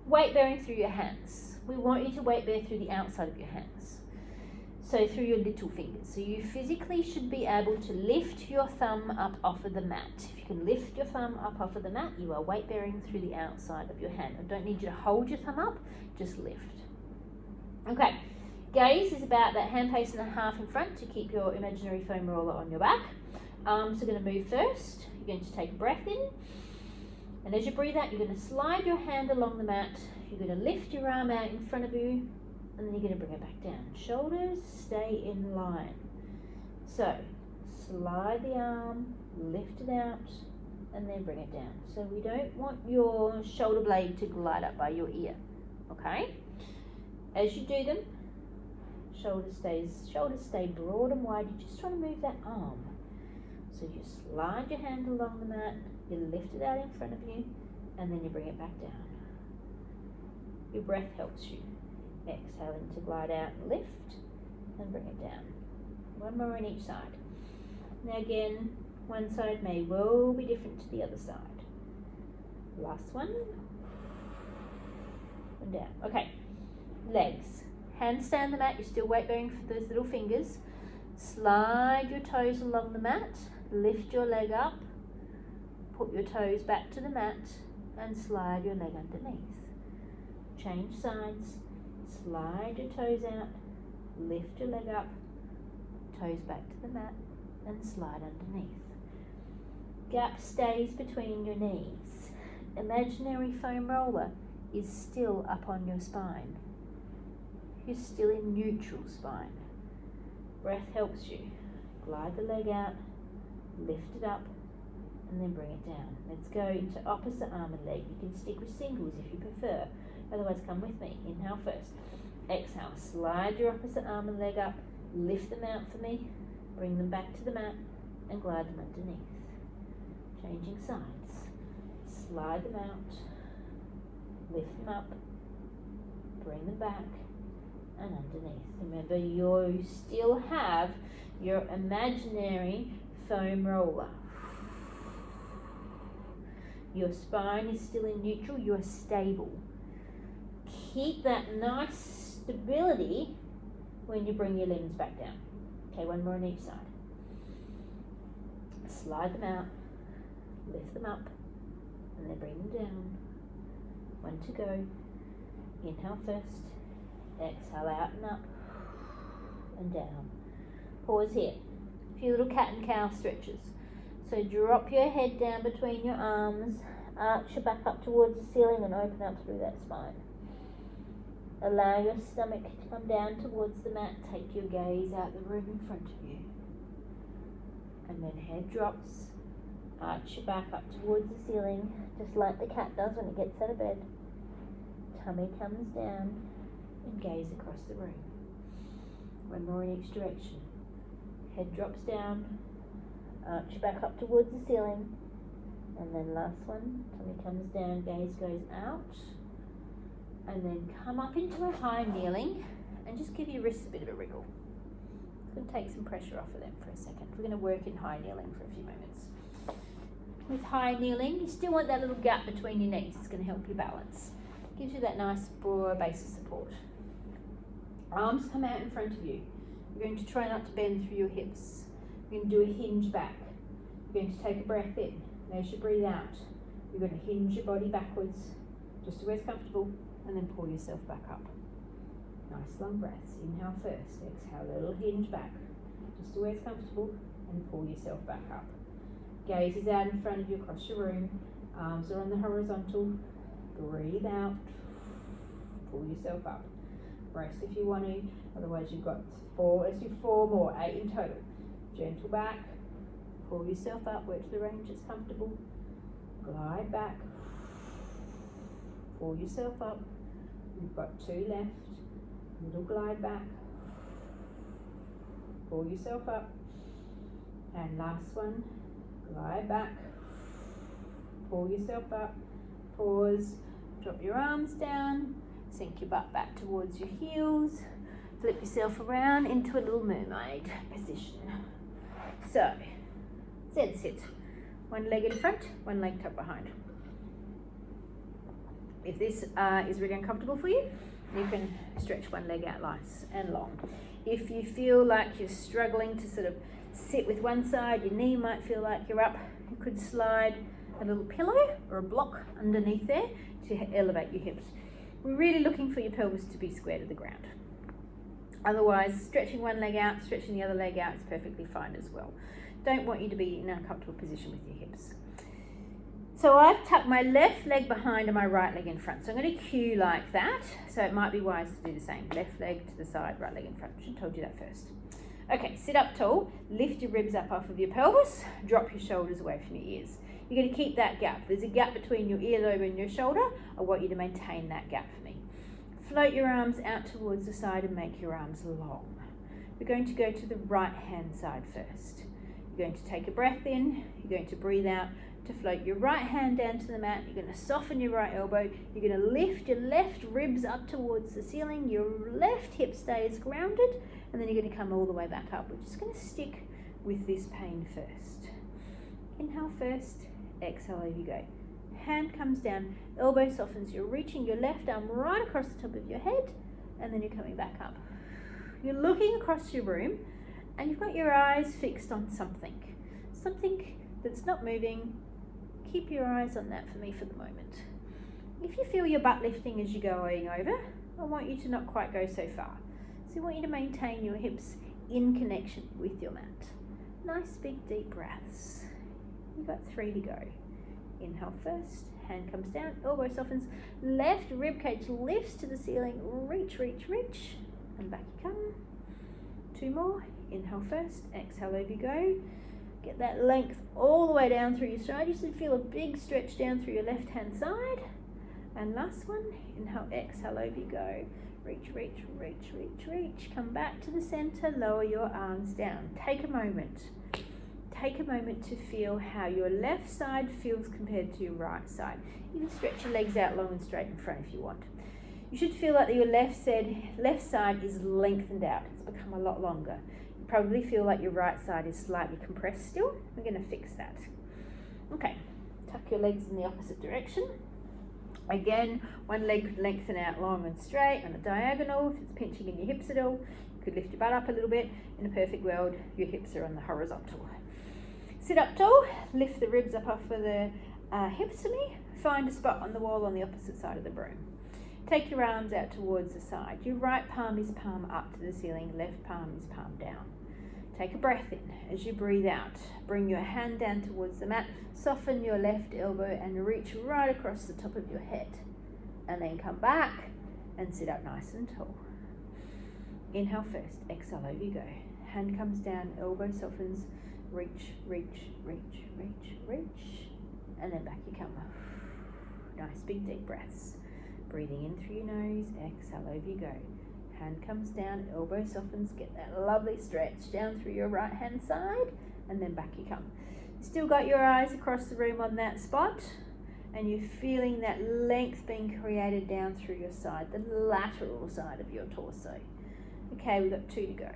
Weight bearing through your hands. We want you to weight bear through the outside of your hands. So through your little fingers. So you physically should be able to lift your thumb up off of the mat. If you can lift your thumb up off of the mat, you are weight bearing through the outside of your hand. I don't need you to hold your thumb up, just lift. Okay, gaze is about that hand pace and a half in front to keep your imaginary foam roller on your back. Arms are going to move first. You're going to take a breath in. And as you breathe out, you're going to slide your hand along the mat. You're going to lift your arm out in front of you. And then you're going to bring it back down. Shoulders stay in line. So, slide the arm, lift it out, and then bring it down. So we don't want your shoulder blade to glide up by your ear, okay? As you do them, shoulders stay broad and wide. You're just trying to move that arm. So you slide your hand along the mat, you lift it out in front of you, and then you bring it back down. Your breath helps you. Exhaling to glide out and lift, and bring it down. One more on each side. Now again, one side may well be different to the other side. Last one. And down. Okay. Legs. Hands stay on the mat. You're still weight bearing for those little fingers. Slide your toes along the mat. Lift your leg up. Put your toes back to the mat and slide your leg underneath. Change sides. Slide your toes out. Lift your leg up. Toes back to the mat and slide underneath. Gap stays between your knees. Imaginary foam roller is still up on your spine. You're still in neutral spine. Breath helps you. Glide the leg out, lift it up, and then bring it down. Let's go into opposite arm and leg. You can stick with singles if you prefer. Otherwise, come with me. Inhale first. Exhale. Slide your opposite arm and leg up. Lift them out for me. Bring them back to the mat and glide them underneath. Changing sides. Slide them out. Lift them up. Bring them back and underneath. Remember, you still have your imaginary foam roller. Your spine is still in neutral. You are stable. Keep that nice stability when you bring your limbs back down. Okay, one more on each side. Slide them out, lift them up, and then bring them down. One to go. Inhale first. Exhale out and up and down. Pause here. A few little cat and cow stretches. So drop your head down between your arms, arch your back up towards the ceiling and open up through that spine. Allow your stomach to come down towards the mat. Take your gaze out the room in front of you. And then head drops. Arch your back up towards the ceiling, just like the cat does when it gets out of bed. Tummy comes down and gaze across the room. One more in each direction. Head drops down. Arch your back up towards the ceiling. And then last one. Tummy comes down, gaze goes out. And then come up into a high kneeling and just give your wrists a bit of a wriggle. It's going to take some pressure off of them for a second. We're going to work in high kneeling for a few moments. With high kneeling, you still want that little gap between your knees. It's going to help you balance. Gives you that nice broad base of support. Arms come out in front of you. You're going to try not to bend through your hips. You're going to do a hinge back. You're going to take a breath in. And as you breathe out, you're going to hinge your body backwards, just to where it's comfortable, and then pull yourself back up. Nice long breaths. Inhale first. Exhale, a little hinge back, just to where it's comfortable, and pull yourself back up. Gaze is out in front of you across your room. Arms are on the horizontal. Breathe out. Pull yourself up. Rest if you want to. Otherwise, you've got four more, 8 in total. Gentle back. Pull yourself up. Work to the range that's comfortable. Glide back. Pull yourself up. You've got 2 left. Little glide back. Pull yourself up. And last one. Glide back. Pull yourself up. Pause. Drop your arms down. Sink your butt back towards your heels. Flip yourself around into a little mermaid position. So, Z sit. One leg in front, one leg tucked behind. If this is really uncomfortable for you, you can stretch one leg out nice and long. If you feel like you're struggling to sort of sit with one side, your knee might feel like you're up, you could slide a little pillow or a block underneath there to elevate your hips. We're really looking for your pelvis to be square to the ground. Otherwise, stretching one leg out, stretching the other leg out is perfectly fine as well. Don't want you to be in an uncomfortable position with your hips. So I've tucked my left leg behind and my right leg in front. So I'm going to cue like that. So it might be wise to do the same. Left leg to the side, right leg in front. Should have told you that first. Okay, sit up tall. Lift your ribs up off of your pelvis. Drop your shoulders away from your ears. You're going to keep that gap. There's a gap between your earlobe and your shoulder. I want you to maintain that gap for me. Float your arms out towards the side and make your arms long. We're going to go to the right hand side first. You're going to take a breath in, you're going to breathe out to float your right hand down to the mat. You're going to soften your right elbow. You're going to lift your left ribs up towards the ceiling. Your left hip stays grounded, and then you're going to come all the way back up. We're just going to stick with this pain first. Inhale first, exhale over you go. Hand comes down, elbow softens. You're reaching your left arm right across the top of your head, and then you're coming back up. You're looking across your room, and you've got your eyes fixed on something that's not moving. Keep your eyes on that for me for the moment. If you feel your butt lifting as you're going over, I want you to not quite go so far. So I want you to maintain your hips in connection with your mat. Nice big deep breaths. You've got 3 to go. Inhale first, hand comes down, elbow softens, left rib cage lifts to the ceiling, reach, reach, reach, and back you come. 2 more. Inhale first, exhale over you go. Get that length all the way down through your stride. You should feel a big stretch down through your left hand side. And last one, inhale, exhale, over you go. Reach, reach, reach, reach, reach. Come back to the center, lower your arms down. Take a moment. Take a moment to feel how your left side feels compared to your right side. You can stretch your legs out long and straight in front if you want. You should feel like your left side is lengthened out. It's become a lot longer. Probably feel like your right side is slightly compressed still. We're going to fix that. Okay, tuck your legs in the opposite direction. Again, one leg could lengthen out long and straight on a diagonal. If it's pinching in your hips at all, you could lift your butt up a little bit. In a perfect world, your hips are on the horizontal. Sit up tall, lift the ribs up off of the hips for me. Find a spot on the wall on the opposite side of the room. Take your arms out towards the side. Your right palm is palm up to the ceiling, left palm is palm down. Take a breath in. As you breathe out, bring your hand down towards the mat, soften your left elbow and reach right across the top of your head. And then come back and sit up nice and tall. Inhale first, exhale, over you go. Hand comes down, elbow softens, reach, reach, reach, reach, reach, and then back you come. Nice big deep breaths. Breathing in through your nose, exhale, over you go. Hand comes down, elbow softens, get that lovely stretch down through your right hand side, and then back you come. Still got your eyes across the room on that spot, and you're feeling that length being created down through your side, the lateral side of your torso. Okay, we've got 2 to go.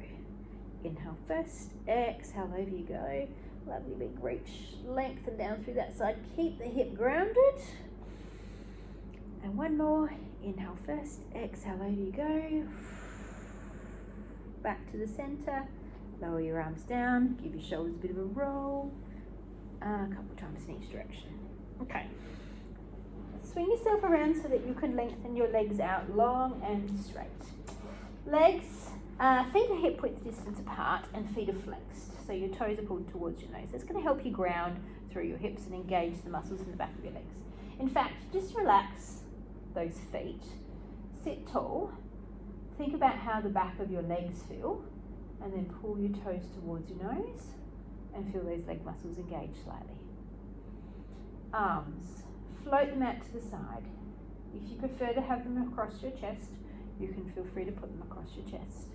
Inhale first, exhale, over you go. Lovely big reach, lengthen down through that side. Keep the hip grounded. And 1 more. Inhale first, exhale, over you go. Back to the center. Lower your arms down. Give your shoulders a bit of a roll. A couple of times in each direction. Okay. Swing yourself around so that you can lengthen your legs out long and straight. Legs, feet are hip width distance apart and feet are flexed. So your toes are pulled towards your nose. That's going to help you ground through your hips and engage the muscles in the back of your legs. In fact, just relax those feet. Sit tall. Think about how the back of your legs feel, and then pull your toes towards your nose and feel those leg muscles engage slightly. Arms. Float them out to the side. If you prefer to have them across your chest, you can feel free to put them across your chest.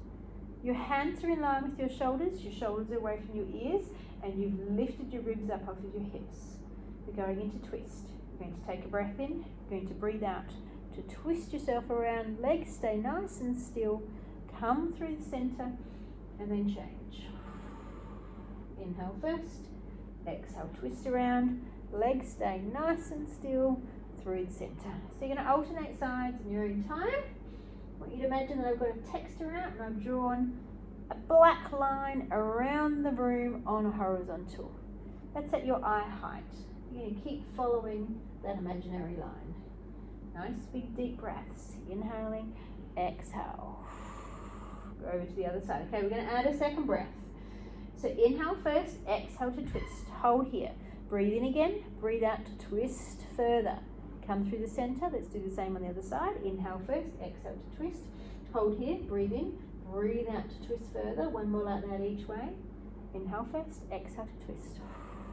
Your hands are in line with your shoulders are away from your ears, and you've lifted your ribs up off of your hips. We're going into twist. You're going to take a breath in, you're going to breathe out to twist yourself around, legs stay nice and still, come through the center, and then change. Inhale first, exhale, twist around, legs stay nice and still through the center. So you're going to alternate sides in your own time. I want you to imagine that I've got a texture out and I've drawn a black line around the room on a horizontal. That's at your eye height. You're going to keep following that imaginary line. Nice big deep breaths. Inhaling, exhale. Go over to the other side. Okay, we're going to add a second breath. So inhale first, exhale to twist. Hold here. Breathe in again, breathe out to twist further. Come through the center. Let's do the same on the other side. Inhale first, exhale to twist. Hold here, breathe in, breathe out to twist further. 1 more like that each way. Inhale first, exhale to twist.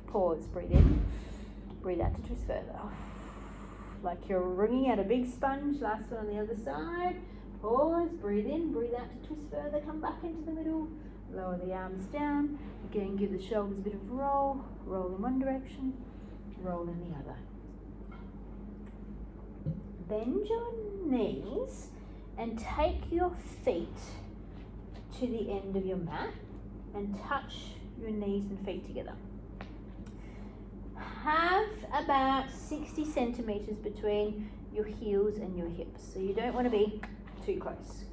Pause, breathe in, Breathe out to twist further. Like you're wringing out a big sponge. Last one on the other side. Pause, breathe in, breathe out to twist further. Come back into the middle. Lower the arms down. Again, give the shoulders a bit of roll. Roll in one direction, roll in the other. Bend your knees and take your feet to the end of your mat and touch your knees and feet together. Have about 60 centimeters between your heels and your hips, so you don't want to be too close.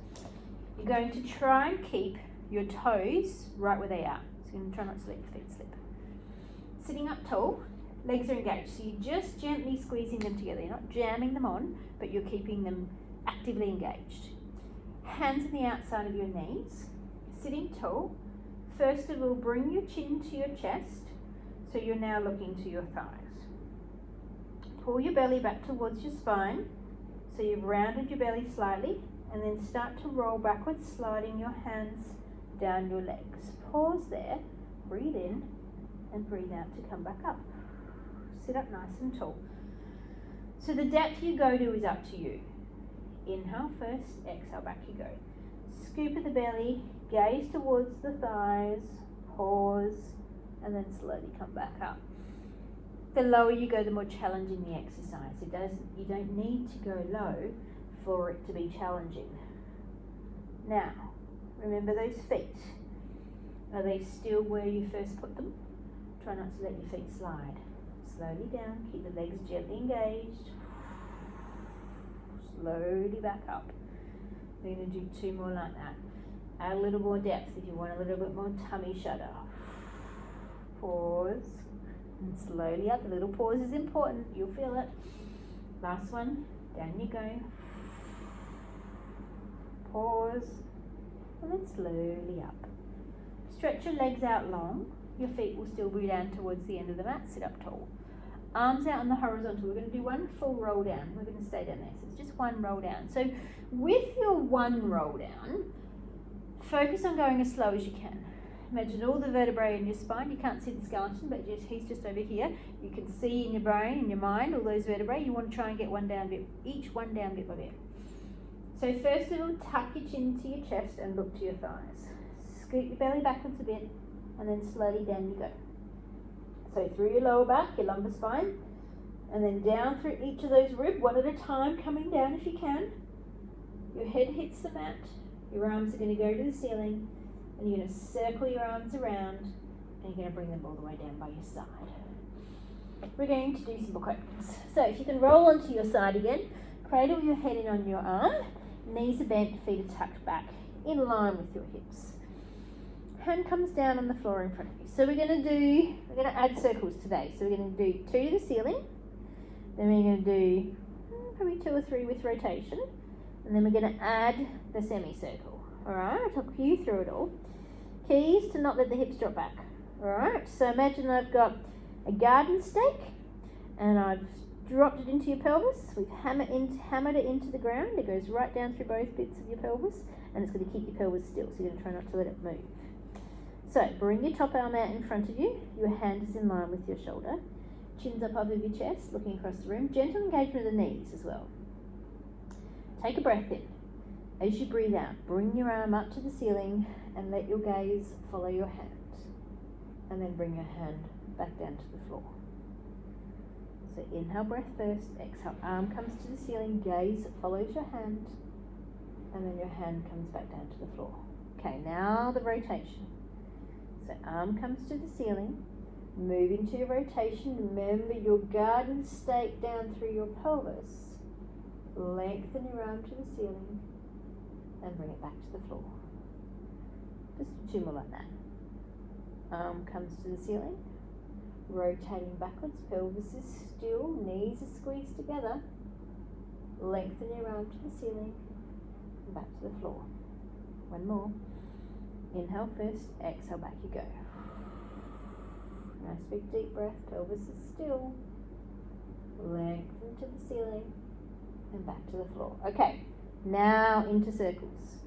You're going to try and keep your toes right where they are. So you're going to try not to let your feet slip. Sitting up tall, legs are engaged, so you're just gently squeezing them together. You're not jamming them on, but you're keeping them actively engaged. Hands on the outside of your knees. Sitting tall, first of all, bring your chin to your chest, so you're now looking to your thighs. Pull your belly back towards your spine, so you've rounded your belly slightly, and then start to roll backwards, sliding your hands down your legs. Pause there, breathe in, and breathe out to come back up. Sit up nice and tall. So the depth you go to is up to you. Inhale first, exhale, back you go. Scoop of the belly, gaze towards the thighs, pause, and then slowly come back up. The lower you go, the more challenging the exercise. You don't need to go low for it to be challenging. Now, remember those feet. Are they still where you first put them? Try not to let your feet slide. Slowly down, keep the legs gently engaged. Slowly back up. We're going to do 2 more like that. Add a little more depth if you want a little bit more tummy shudder. Pause. And slowly up. The little pause is important. You'll feel it. Last one. Down you go. Pause. And then slowly up. Stretch your legs out long. Your feet will still be down towards the end of the mat. Sit up tall. Arms out on the horizontal. We're going to do one full roll down. We're going to stay down there. So it's just one roll down. So with your one roll down, focus on going as slow as you can. Imagine all the vertebrae in your spine. You can't see the skeleton, but he's just over here. You can see in your brain, in your mind, all those vertebrae. You want to try and get one down bit, each one down bit by bit. So first of all, tuck your chin to your chest and look to your thighs. Scoot your belly backwards a bit, and then slowly down you go. So through your lower back, your lumbar spine, and then down through each of those ribs, one at a time, coming down if you can. Your head hits the mat. Your arms are going to go to the ceiling, and you're going to circle your arms around, and you're going to bring them all the way down by your side. We're going to do some quadrupeds. So if you can roll onto your side again, cradle your head in on your arm, knees are bent, feet are tucked back, in line with your hips. Hand comes down on the floor in front of you. So we're going to add circles today. So we're going to do 2 to the ceiling, then we're going to do probably 2 or 3 with rotation, and then we're going to add the semicircle. Alright, I'll talk you through it all. Keys to not let the hips drop back. Alright, so imagine I've got a garden stake and I've dropped it into your pelvis. We've hammered it into the ground. It goes right down through both bits of your pelvis, and it's going to keep your pelvis still, so you're going to try not to let it move. So bring your top arm out in front of you. Your hand is in line with your shoulder. Chin's up over your chest, looking across the room. Gentle engagement of the knees as well. Take a breath in. As you breathe out, bring your arm up to the ceiling and let your gaze follow your hand. And then bring your hand back down to the floor. So inhale, breath first. Exhale, arm comes to the ceiling, gaze follows your hand, and then your hand comes back down to the floor. Okay, now the rotation. So arm comes to the ceiling, move into your rotation. Remember your garden stake down through your pelvis. Lengthen your arm to the ceiling and bring it back to the floor. Just 2 more like that. Arm comes to the ceiling, rotating backwards, pelvis is still, knees are squeezed together. Lengthen your arm to the ceiling and back to the floor. 1 more. Inhale first, exhale, back you go. Nice big deep breath, pelvis is still. Lengthen to the ceiling and back to the floor. Okay, now into circles.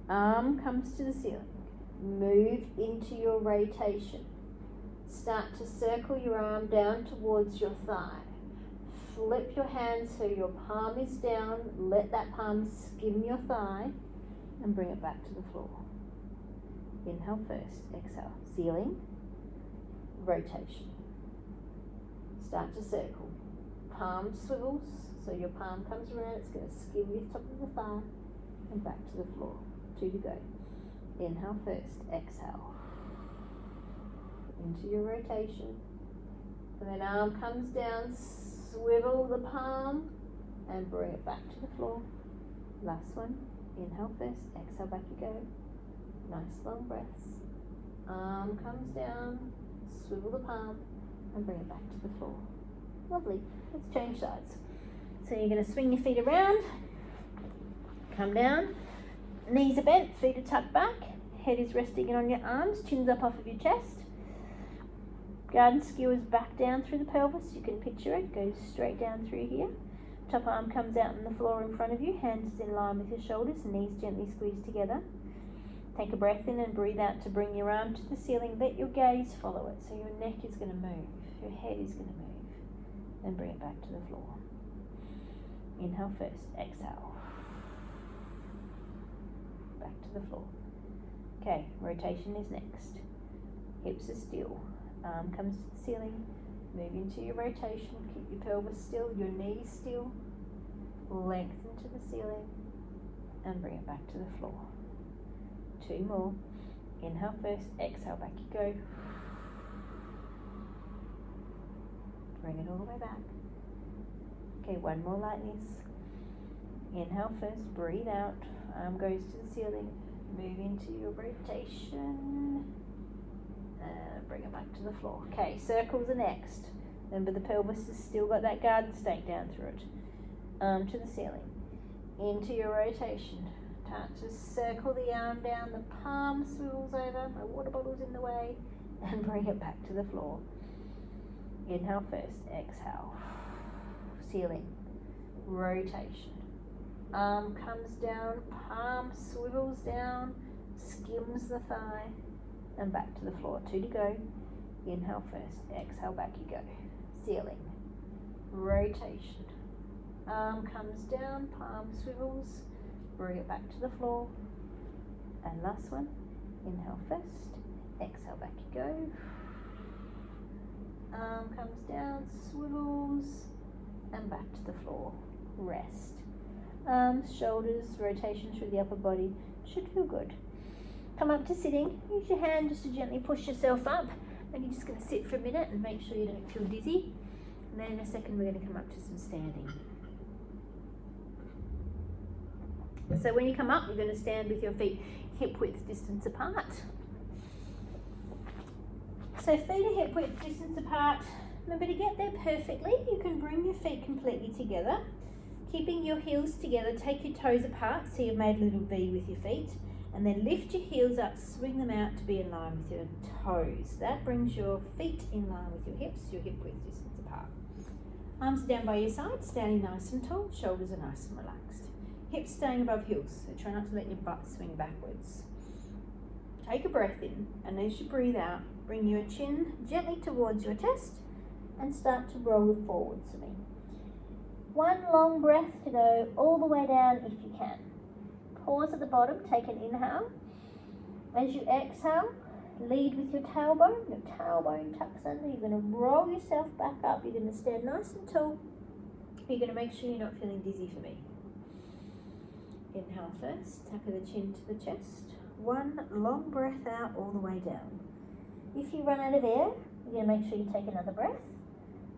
Arm comes to the ceiling. Move into your rotation. Start to circle your arm down towards your thigh. Flip your hand so your palm is down. Let that palm skim your thigh and bring it back to the floor. Inhale first, exhale. Ceiling, rotation. Start to circle. Palm swivels, so your palm comes around, it's going to skim your top of the thigh and back to the floor. 2 to go. Inhale first, exhale. Into your rotation. And then arm comes down, swivel the palm and bring it back to the floor. Last one. Inhale first, exhale, back you go. Nice long breaths. Arm comes down, swivel the palm and bring it back to the floor. Lovely. Let's change sides. So you're going to swing your feet around, come down, knees are bent, feet are tucked back, head is resting in on your arms, chin's up off of your chest. Garden skewers back down through the pelvis, you can picture it, goes straight down through here. Top arm comes out on the floor in front of you, hands is in line with your shoulders, knees gently squeezed together. Take a breath in and breathe out to bring your arm to the ceiling. Let your gaze follow it, so your neck is going to move, your head is going to move. Then bring it back to the floor. Inhale first, exhale. Back to the floor. Okay, rotation is next. Hips are still. Arm comes to the ceiling. Move into your rotation. Keep your pelvis still, your knees still. Lengthen to the ceiling and bring it back to the floor. 2 more. Inhale first, exhale, back you go. Bring it all the way back. Okay, 1 more like this. Inhale first, breathe out. Arm goes to the ceiling. Move into your rotation. Bring it back to the floor. Okay, circles are next. Remember the pelvis has still got that garden stake down through it. Arm to the ceiling. Into your rotation. Start to circle the arm down. The palm swivels over. My water bottle's in the way. And bring it back to the floor. Inhale first, exhale. Ceiling, rotation. Arm comes down, palm swivels down, skims the thigh, and back to the floor. 2 to go. Inhale first, exhale, back you go. Ceiling, rotation. Arm comes down, palm swivels, bring it back to the floor. And last one, inhale first, exhale, back you go. Arm comes down, swivels, and back to the floor. Rest. Arms, shoulders, rotation through the upper body. Should feel good. Come up to sitting. Use your hand just to gently push yourself up. And you're just going to sit for a minute and make sure you don't feel dizzy. And then in a second we're going to come up to some standing. So when you come up, you're going to stand with your feet hip width distance apart. So feet are hip width distance apart. Remember, to get there perfectly, you can bring your feet completely together. Keeping your heels together, take your toes apart so you've made a little V with your feet. And then lift your heels up, swing them out to be in line with your toes. That brings your feet in line with your hips, your hip width distance apart. Arms down by your side, standing nice and tall, shoulders are nice and relaxed. Hips staying above heels, so try not to let your butt swing backwards. Take a breath in, and as you breathe out, bring your chin gently towards your chest and start to roll forwards for me. 1 long breath to go all the way down if you can. Pause at the bottom, take an inhale. As you exhale, lead with your tailbone tucks under. You're going to roll yourself back up. You're going to stand nice and tall. You're going to make sure you're not feeling dizzy for me. Inhale first, tuck the chin to the chest. 1 long breath out all the way down. If you run out of air, you're going to make sure you take another breath.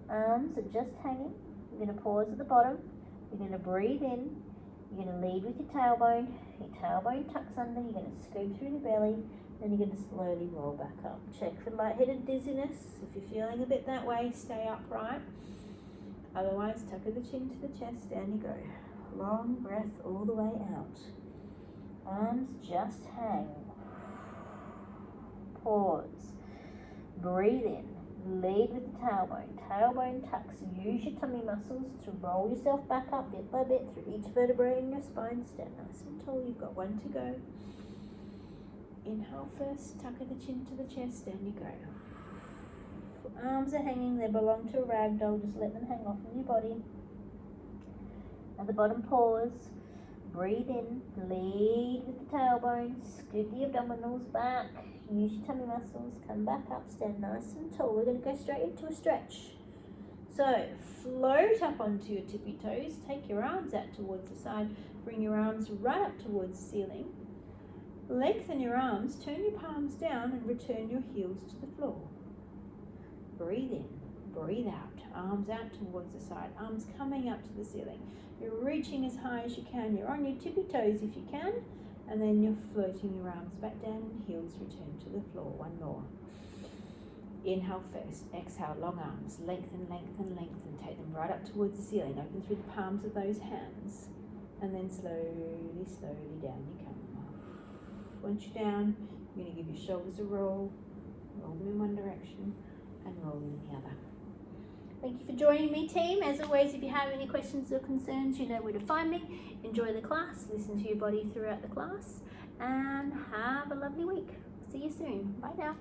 Arms are just hanging. You're going to pause at the bottom. You're going to breathe in. You're going to lead with your tailbone. Your tailbone tucks under. You're going to scoop through the belly. Then you're going to slowly roll back up. Check for lightheaded dizziness. If you're feeling a bit that way, stay upright. Otherwise, tuck the chin to the chest. Down you go. Long breath all the way out. Arms just hang. Pause. Breathe in. Lead with the tailbone. Tailbone tucks. Use your tummy muscles to roll yourself back up bit by bit through each vertebrae in your spine. Stand nice and tall. You've got 1 to go. Inhale first. Tuck the chin to the chest. Down you go. Your arms are hanging, they belong to a ragdoll, just let them hang off of your body. At the bottom, pause. Breathe in, lead with the tailbone, scoot the abdominals back, use your tummy muscles, come back up, stand nice and tall. We're going to go straight into a stretch. So float up onto your tippy toes, take your arms out towards the side, bring your arms right up towards the ceiling. Lengthen your arms, turn your palms down and return your heels to the floor. Breathe in, breathe out, arms out towards the side, arms coming up to the ceiling. You're reaching as high as you can, you're on your tippy toes if you can, and then you're floating your arms back down and heels return to the floor. One more. Inhale first, exhale, long arms, lengthen, lengthen, lengthen, take them right up towards the ceiling, open through the palms of those hands, and then slowly, slowly down you come. Once you're down, you're going to give your shoulders a roll them in one direction, and roll them in the other. Thank you for joining me, team. As always, if you have any questions or concerns, you know where to find me. Enjoy the class, listen to your body throughout the class, and have a lovely week. See you soon. Bye now.